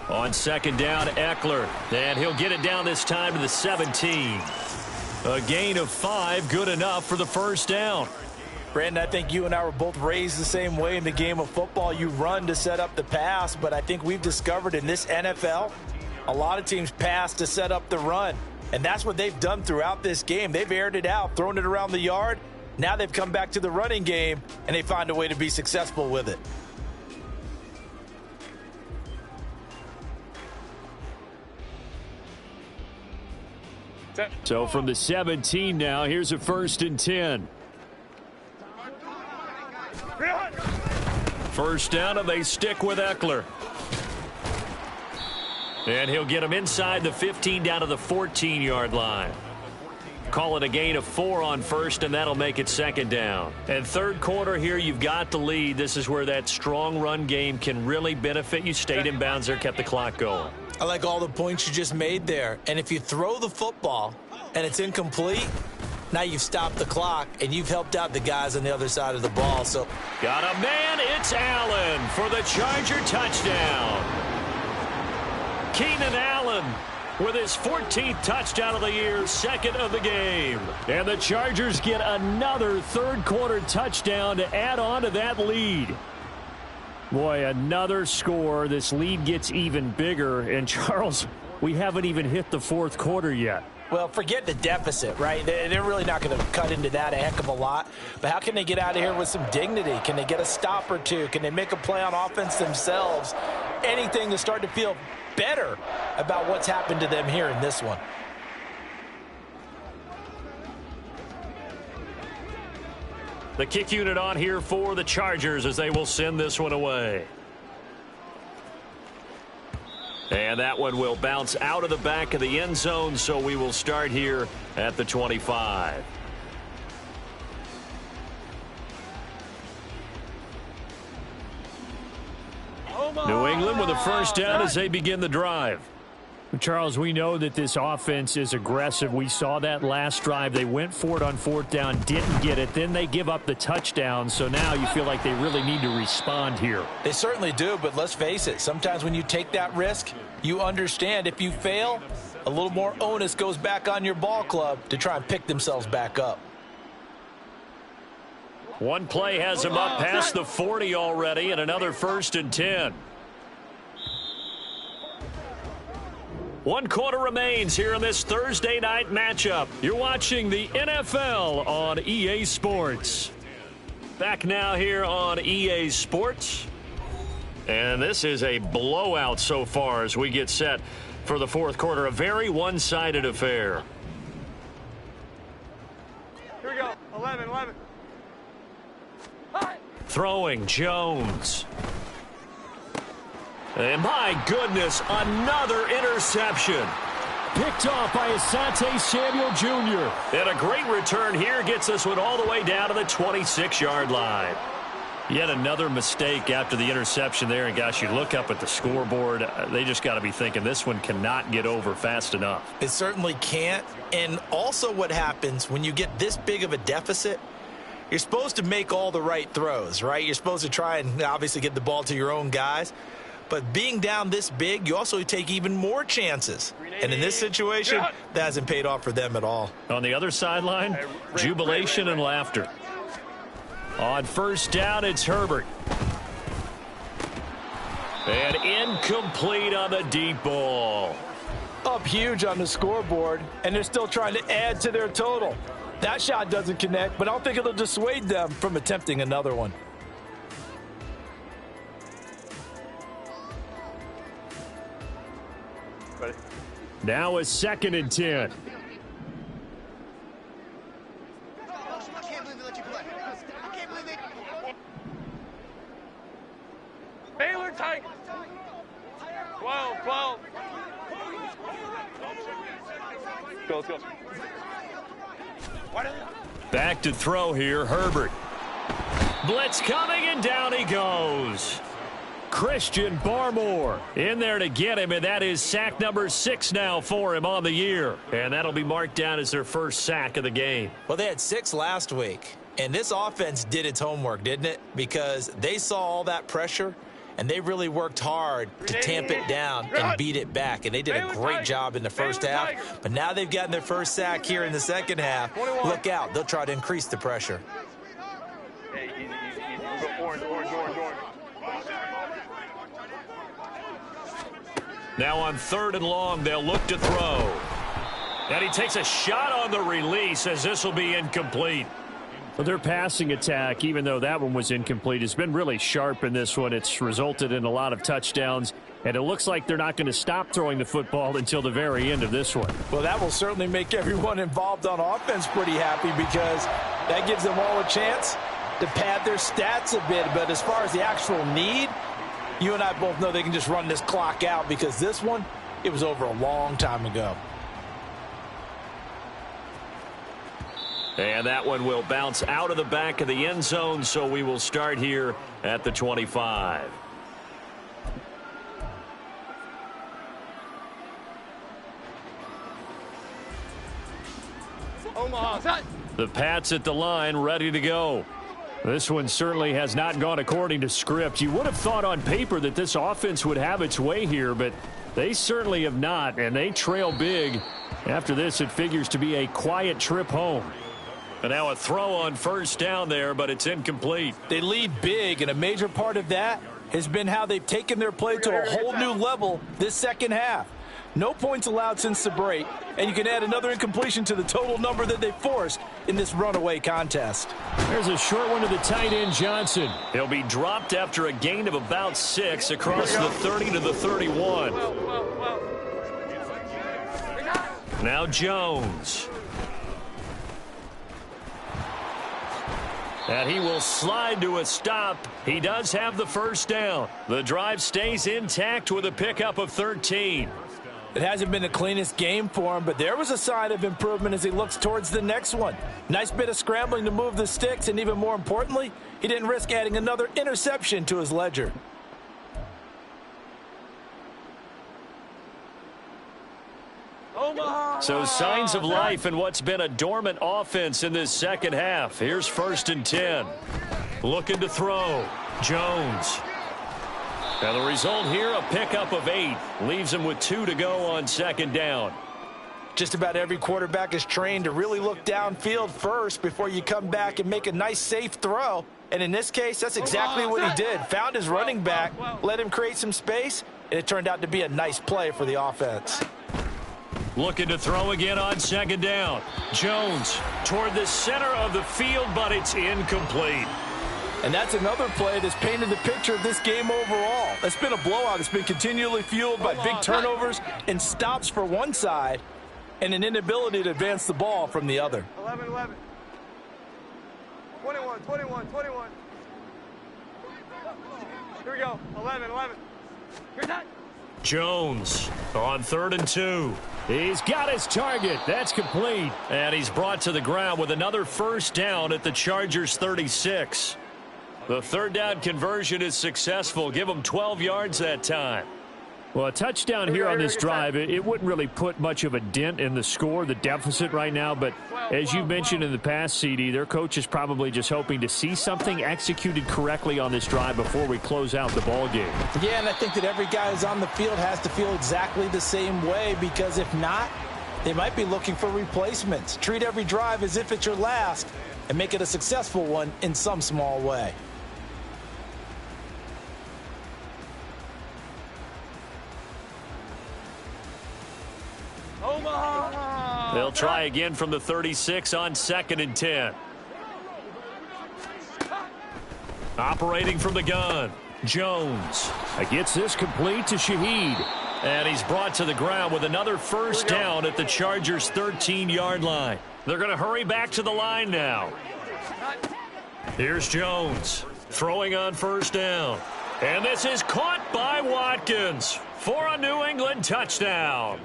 On 2nd down, Eckler. And he'll get it down this time to the 17. A gain of 5, good enough for the 1st down. Brandon, I think you and I were both raised the same way in the game of football. You run to set up the pass, but I think we've discovered in this NFL, a lot of teams pass to set up the run. And that's what they've done throughout this game. They've aired it out, thrown it around the yard. Now they've come back to the running game, and they find a way to be successful with it. So from the 17 now, here's a 1st and 10. 1st down, and they stick with Eckler. And he'll get him inside the 15 down to the 14-yard line. call it a gain of 4 on first, and that'll make it second down. And third quarter here, you've got the lead. This is where that strong run game can really benefit you. Stayed in bounds there, kept the clock going. I like all the points you just made there. And if you throw the football and it's incomplete, now you've stopped the clock, and you've helped out the guys on the other side of the ball. So got a man. It's Allen for the Charger touchdown. Keenan Allen with his 14th touchdown of the year, second of the game. And the Chargers get another third-quarter touchdown to add on to that lead. Boy, another score. This lead gets even bigger. And, Charles, we haven't even hit the fourth quarter yet. Well, forget the deficit, right? They're really not going to cut into that a heck of a lot. But how can they get out of here with some dignity? Can they get a stop or two? Can they make a play on offense themselves? Anything to start to feel better about what's happened to them here in this one. The kick unit on here for the Chargers as they will send this one away. And that one will bounce out of the back of the end zone, so we will start here at the 25. New England with a first down as they begin the drive. Charles, we know that this offense is aggressive. We saw that last drive. They went for it on fourth down, didn't get it. Then they give up the touchdown. So now you feel like they really need to respond here. They certainly do, but let's face it. Sometimes when you take that risk, you understand if you fail, a little more onus goes back on your ball club to try and pick themselves back up. One play has him up past the 40 already, and another 1st and 10. 1 quarter remains here in this Thursday night matchup. You're watching the NFL on EA Sports. Back now here on EA Sports. And this is a blowout so far as we get set for the fourth quarter. A very one-sided affair. Here we go. 11. Throwing Jones. And my goodness, another interception. Picked off by Asante Samuel Jr. And a great return here gets this one all the way down to the 26-yard line. Yet another mistake after the interception there. And, gosh, you look up at the scoreboard, they just got to be thinking this one cannot get over fast enough. It certainly can't. And also what happens when you get this big of a deficit, you're supposed to make all the right throws, right? You're supposed to try and obviously get the ball to your own guys. But being down this big, you also take even more chances. And in this situation, that hasn't paid off for them at all. On the other sideline, jubilation and laughter. On first down, it's Herbert. And incomplete on the deep ball. Up huge on the scoreboard, and they're still trying to add to their total. That shot doesn't connect, but I don't think it'll dissuade them from attempting another one. Now a 2nd and 10. Baylor Tigers. 12. Let's go. Back to throw here, Herbert. Blitz coming, and down he goes. Christian Barmore in there to get him, and that is sack number 6 now for him on the year. And that'll be marked down as their first sack of the game. Well, they had 6 last week, and this offense did its homework, didn't it? Because they saw all that pressure, and they really worked hard to tamp it down and beat it back. And they did a great job in the first half. But now they've gotten their first sack here in the second half. Look out. They'll try to increase the pressure. Hey, easy. Go orange. Now on 3rd and long, they'll look to throw. And he takes a shot on the release as this will be incomplete. Well, their passing attack, even though that one was incomplete, has been really sharp in this one. It's resulted in a lot of touchdowns, and it looks like they're not going to stop throwing the football until the very end of this one. Well, that will certainly make everyone involved on offense pretty happy because that gives them all a chance to pad their stats a bit. But as far as the actual need, you and I both know they can just run this clock out because this one, it was over a long time ago. And that one will bounce out of the back of the end zone, so we will start here at the 25. Omaha. The Pats at the line, ready to go. This one certainly has not gone according to script. You would have thought on paper that this offense would have its way here, but they certainly have not, and they trail big. After this, it figures to be a quiet trip home. And now a throw on first down there, but it's incomplete. They lead big, and a major part of that has been how they've taken their play to a whole new level this second half. No points allowed since the break, and you can add another incompletion to the total number that they forced in this runaway contest. There's a short one to the tight end, Johnson. He'll be dropped after a gain of about 6 across the 30 to the 31. Now Jones. And he will slide to a stop. He does have the first down. The drive stays intact with a pickup of 13. It hasn't been the cleanest game for him, but there was a sign of improvement as he looks towards the next one. Nice bit of scrambling to move the sticks, and even more importantly, he didn't risk adding another interception to his ledger. So signs of life in what's been a dormant offense in this second half. Here's 1st and 10. Looking to throw. Jones. And the result here, a pickup of 8. Leaves him with 2 to go on second down. Just about every quarterback is trained to really look downfield first before you come back and make a nice, safe throw. And in this case, that's exactly what he did. Found his running back, let him create some space, and it turned out to be a nice play for the offense. Looking to throw again on second down. Jones toward the center of the field, but it's incomplete. And that's another play that's painted the picture of this game overall. It's been a blowout. It's been continually fueled by big turnovers and stops for one side and an inability to advance the ball from the other. 11-11. 21. Here we go. 11. Here's that. Jones on 3rd and 2. He's got his target. That's complete. And he's brought to the ground with another first down at the Chargers 36. The 3rd down conversion is successful. Give him 12 yards that time. Well, a touchdown here on this drive, it wouldn't really put much of a dent in the score, the deficit right now. But as you mentioned in the past, CD, their coach is probably just hoping to see something executed correctly on this drive before we close out the ball game. Yeah, and I think that every guy who's on the field has to feel exactly the same way, because if not, they might be looking for replacements. Treat every drive as if it's your last and make it a successful one in some small way. They'll try again from the 36 on 2nd and 10. Operating from the gun. Jones. Gets this complete to Shaheed. And he's brought to the ground with another first down at the Chargers' 13-yard line. They're going to hurry back to the line now. Here's Jones throwing on first down. And this is caught by Watkins for a New England touchdown.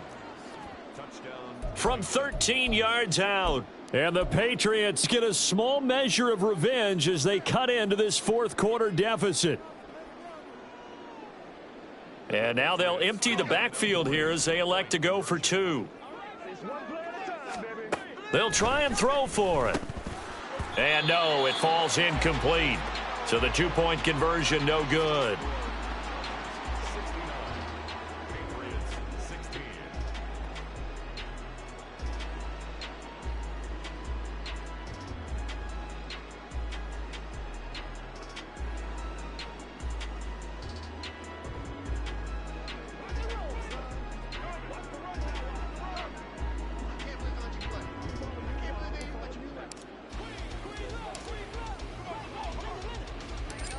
From 13 yards out. And the Patriots get a small measure of revenge as they cut into this 4th quarter deficit. And now they'll empty the backfield here as they elect to go for 2. They'll try and throw for it. And no, it falls incomplete. So the 2-point conversion no good.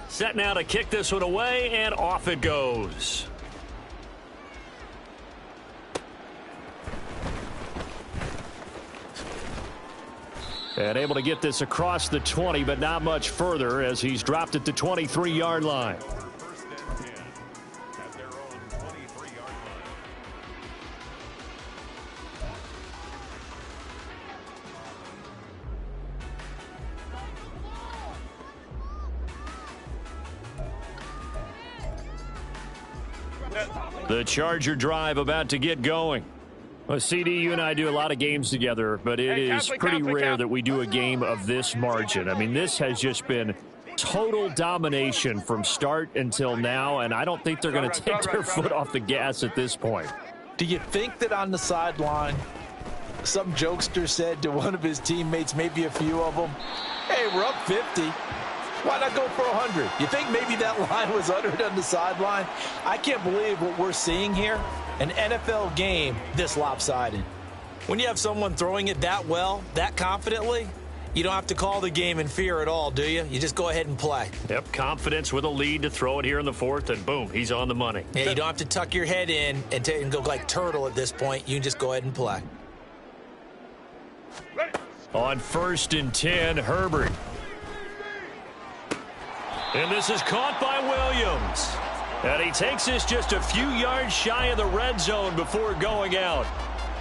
Set now to kick this one away, and off it goes. And able to get this across the 20, but not much further as he's dropped at the 23-yard line. The Charger drive about to get going. Well, CD, you and I do a lot of games together, but it is pretty rare that we do a game of this margin. I mean, this has just been total domination from start until now, and I don't think they're going to take their foot off the gas at this point. Do you think that on the sideline, some jokester said to one of his teammates, maybe a few of them, hey, we're up 50. Why not go for 100? You think maybe that line was uttered on the sideline? I can't believe what we're seeing here. An NFL game this lopsided. When you have someone throwing it that well, that confidently, you don't have to call the game in fear at all, do you? You just go ahead and play. Yep, confidence with a lead to throw it here in the fourth, and boom, he's on the money. Yeah, you don't have to tuck your head in and go like turtle at this point. You can just go ahead and play. On 1st and 10, Herbert. And this is caught by Williams. And he takes this just a few yards shy of the red zone before going out.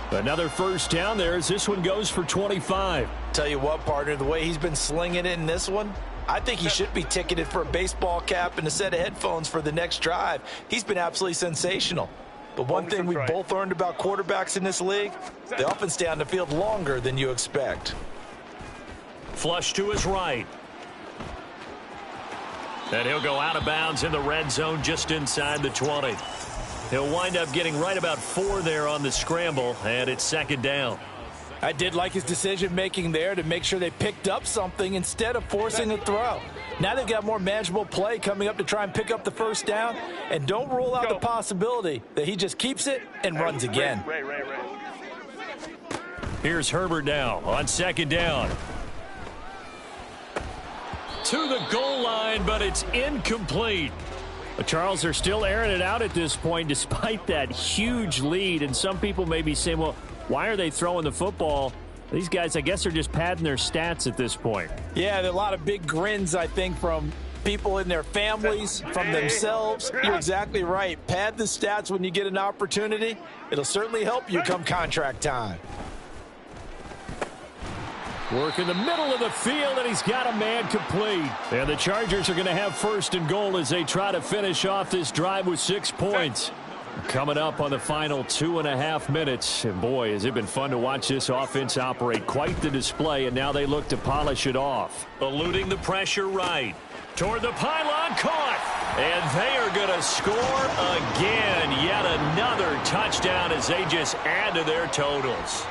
Another first down there as this one goes for 25. Tell you what, partner, the way he's been slinging it in this one, I think he should be ticketed for a baseball cap and a set of headphones for the next drive. He's been absolutely sensational. But one thing we both learned about quarterbacks in this league, they often stay on the field longer than you expect. Flush to his right. And he'll go out of bounds in the red zone just inside the 20. He'll wind up getting right about 4 there on the scramble, and it's 2nd down. I did like his decision-making there to make sure they picked up something instead of forcing a throw. Now they've got more manageable play coming up to try and pick up the first down, and don't rule out the possibility that he just keeps it and runs again. Here's Herbert now on 2nd down. To the goal line, but it's incomplete. Charles, they're still airing it out at this point despite that huge lead. And some people may be saying, well, why are they throwing the football? These guys, I guess, are just padding their stats at this point. Yeah, there are a lot of big grins, I think, from people in their families, from themselves. You're exactly right. Pad the stats when you get an opportunity. It'll certainly help you come contract time. Work in the middle of the field, and he's got a man complete. And the Chargers are going to have 1st and goal as they try to finish off this drive with 6 points. Coming up on the final 2.5 minutes. And boy, has it been fun to watch this offense operate. Quite the display, and now they look to polish it off. Eluding the pressure right. Toward the pylon, caught. And they are going to score again. Yet another touchdown as they just add to their totals.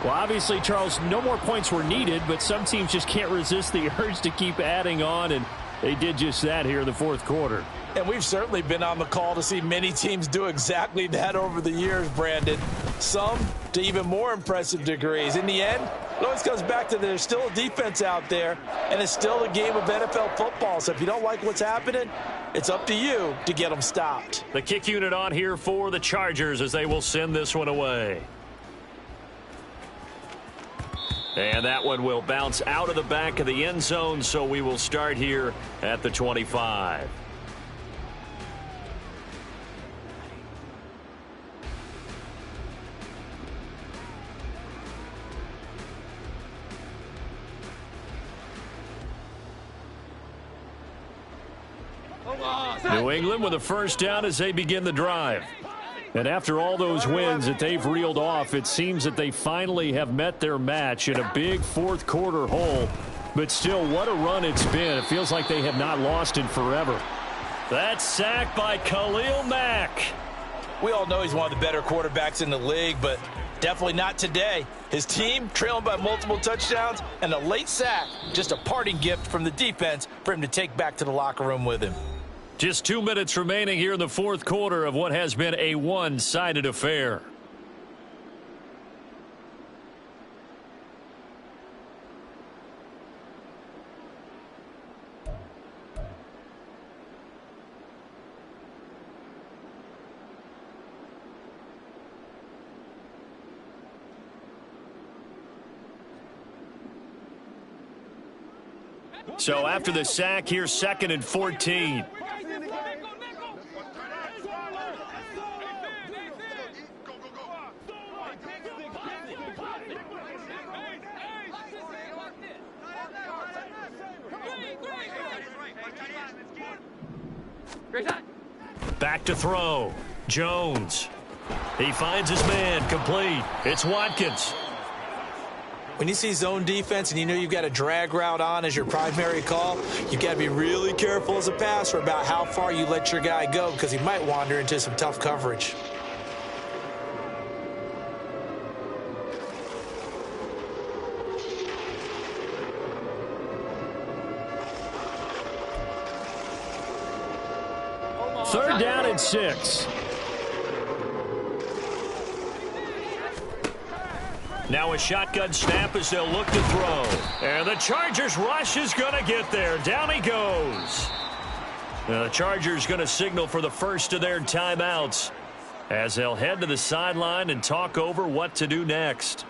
Well, obviously, Charles, no more points were needed, but some teams just can't resist the urge to keep adding on, and they did just that here in the 4th quarter. And we've certainly been on the call to see many teams do exactly that over the years, Brandon. Some to even more impressive degrees. In the end, it always comes back to there's still a defense out there, and it's still a game of NFL football. So if you don't like what's happening, it's up to you to get them stopped. The kick unit on here for the Chargers as they will send this one away. And that one will bounce out of the back of the end zone, so we will start here at the 25. New England with a first down as they begin the drive. And after all those wins that they've reeled off, it seems that they finally have met their match in a big 4th quarter hole. But still, what a run it's been. It feels like they have not lost in forever. That's sacked by Khalil Mack. We all know he's one of the better quarterbacks in the league, but definitely not today. His team trailing by multiple touchdowns and a late sack, just a parting gift from the defense for him to take back to the locker room with him. Just 2 minutes remaining here in the 4th quarter of what has been a one-sided affair. So after the sack, here's 2nd and 14. Back to throw. Jones. He finds his man, complete. It's Watkins. When you see zone defense and you know you've got a drag route on as your primary call, you've got to be really careful as a passer about how far you let your guy go because he might wander into some tough coverage. Third down and 6. Now a shotgun snap as they'll look to throw. And the Chargers rush is going to get there. Down he goes. Now the Chargers going to signal for the first of their timeouts as they'll head to the sideline and talk over what to do next.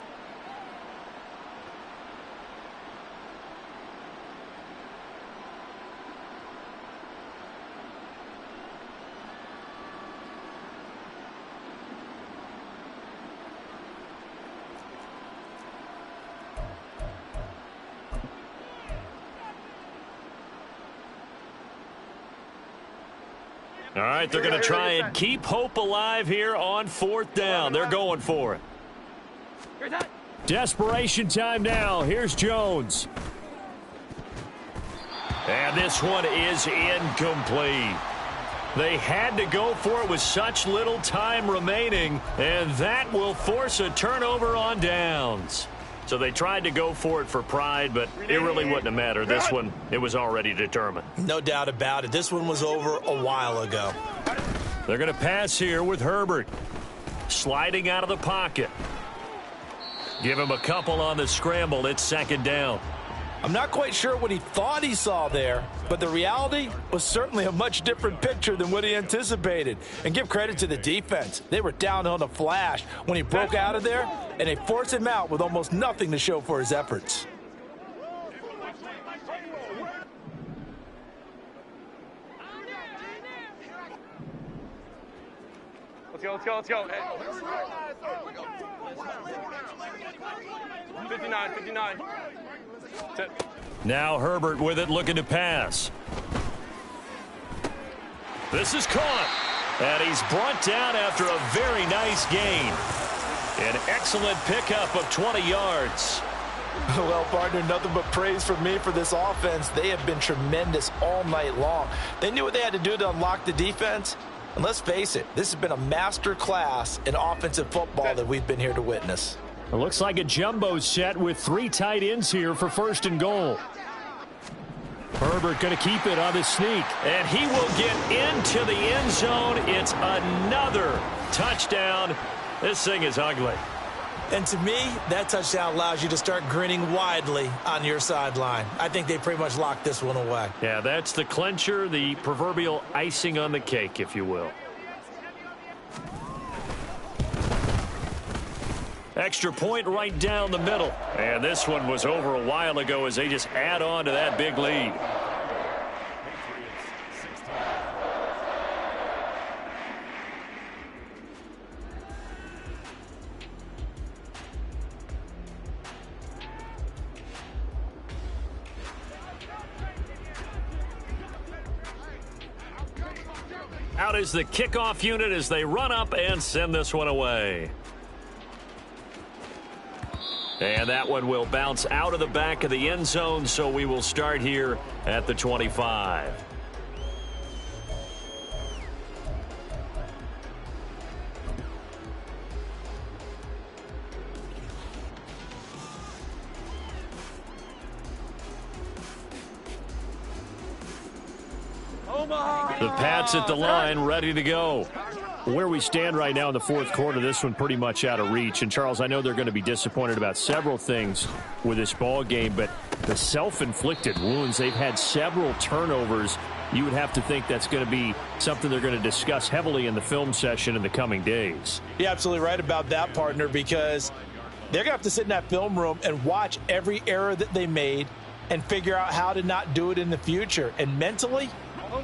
All right, they're going to try and keep hope alive here on 4th down. They're going for it. Desperation time now. Here's Jones. And this one is incomplete. They had to go for it with such little time remaining, and that will force a turnover on downs. So they tried to go for it for pride, but it really wouldn't have mattered. This one, it was already determined. No doubt about it. This one was over a while ago. They're going to pass here with Herbert. Sliding out of the pocket. Give him a couple on the scramble. It's 2nd down. I'm not quite sure what he thought he saw there, but the reality was certainly a much different picture than what he anticipated. And give credit to the defense. They were down on a flash when he broke out of there, and they forced him out with almost nothing to show for his efforts. Let's go. Hey. 59. Now Herbert with it, looking to pass. This is caught. And he's brought down after a very nice gain. An excellent pickup of 20 yards. Well, partner, nothing but praise from me for this offense. They have been tremendous all night long. They knew what they had to do to unlock the defense. And let's face it, this has been a master class in offensive football that we've been here to witness. It looks like a jumbo set with 3 tight ends here for 1st and goal. Herbert going to keep it on the sneak. And he will get into the end zone. It's another touchdown. This thing is ugly. And to me, that touchdown allows you to start grinning widely on your sideline. I think they pretty much locked this one away. Yeah, that's the clincher, the proverbial icing on the cake, if you will. Extra point right down the middle. And this one was over a while ago as they just add on to that big lead. Out is the kickoff unit as they run up and send this one away. And that one will bounce out of the back of the end zone, so we will start here at the 25. The Pats at the line, ready to go. Where we stand right now in the 4th quarter, this one pretty much out of reach. And, Charles, I know they're going to be disappointed about several things with this ball game, but the self-inflicted wounds, they've had several turnovers. You would have to think that's going to be something they're going to discuss heavily in the film session in the coming days. You're absolutely right about that, partner, because they're going to have to sit in that film room and watch every error that they made and figure out how to not do it in the future. And mentally,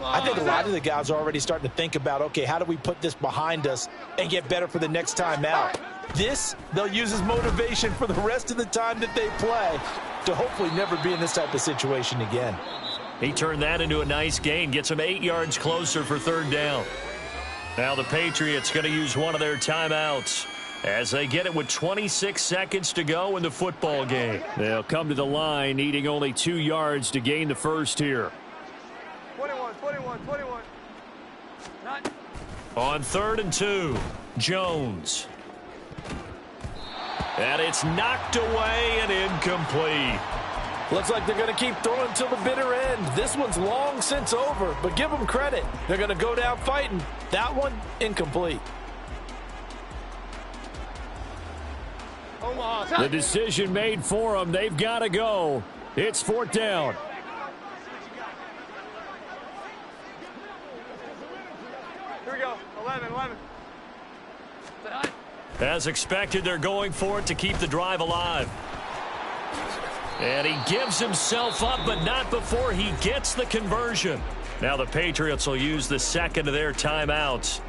I think a lot of the guys are already starting to think about, okay, how do we put this behind us and get better for the next time out? This, they'll use as motivation for the rest of the time that they play to hopefully never be in this type of situation again. He turned that into a nice gain, gets him 8 yards closer for 3rd down. Now the Patriots going to use one of their timeouts as they get it with 26 seconds to go in the football game. They'll come to the line needing only 2 yards to gain the first here. 21. Not. On 3rd and 2, Jones. And it's knocked away and incomplete. Looks like they're going to keep throwing till the bitter end. This one's long since over, but give them credit. They're going to go down fighting. That one, incomplete. Omaha. The decision made for them. They've got to go. It's 4th down. Here we go. 11. As expected, they're going for it to keep the drive alive. And he gives himself up, but not before he gets the conversion. Now the Patriots will use the second of their timeouts.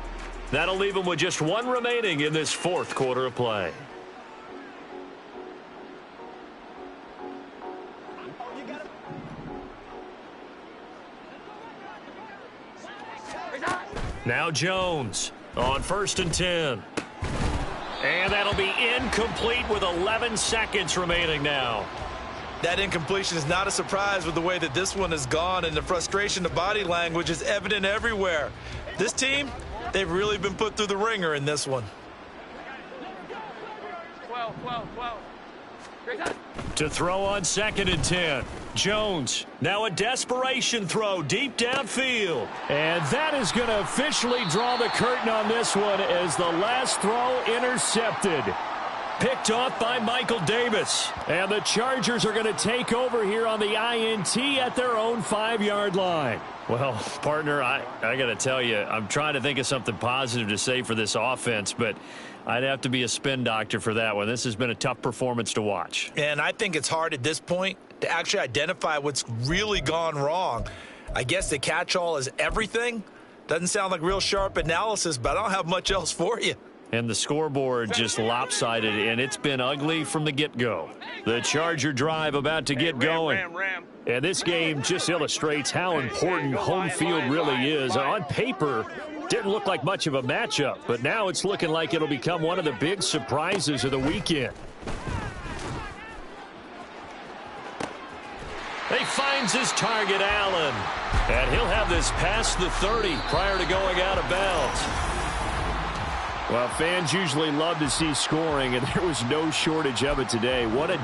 That'll leave them with just 1 remaining in this 4th quarter of play. Now Jones on 1st and 10. And that'll be incomplete with 11 seconds remaining now. That incompletion is not a surprise with the way that this one has gone, and the frustration of body language is evident everywhere. This team, they've really been put through the ringer in this one. 12. To throw on 2nd and 10. Jones, now a desperation throw deep downfield. And that is going to officially draw the curtain on this one as the last throw intercepted. Picked off by Michael Davis. And the Chargers are going to take over here on the INT at their own 5-yard line. Well, partner, I got to tell you, I'm trying to think of something positive to say for this offense, but I'd have to be a spin doctor for that one. This has been a tough performance to watch. And I think it's hard at this point to actually identify what's really gone wrong. I guess the catch-all is everything. Doesn't sound like real sharp analysis, but I don't have much else for you. And the scoreboard just lopsided, and it's been ugly from the get-go. The Charger drive about to get going. Ram. And this game just illustrates how important home field really is. On paper, didn't look like much of a matchup, but now it's looking like it'll become one of the big surprises of the weekend. He finds his target, Allen. And he'll have this past the 30 prior to going out of bounds. Well, fans usually love to see scoring, and there was no shortage of it today. What a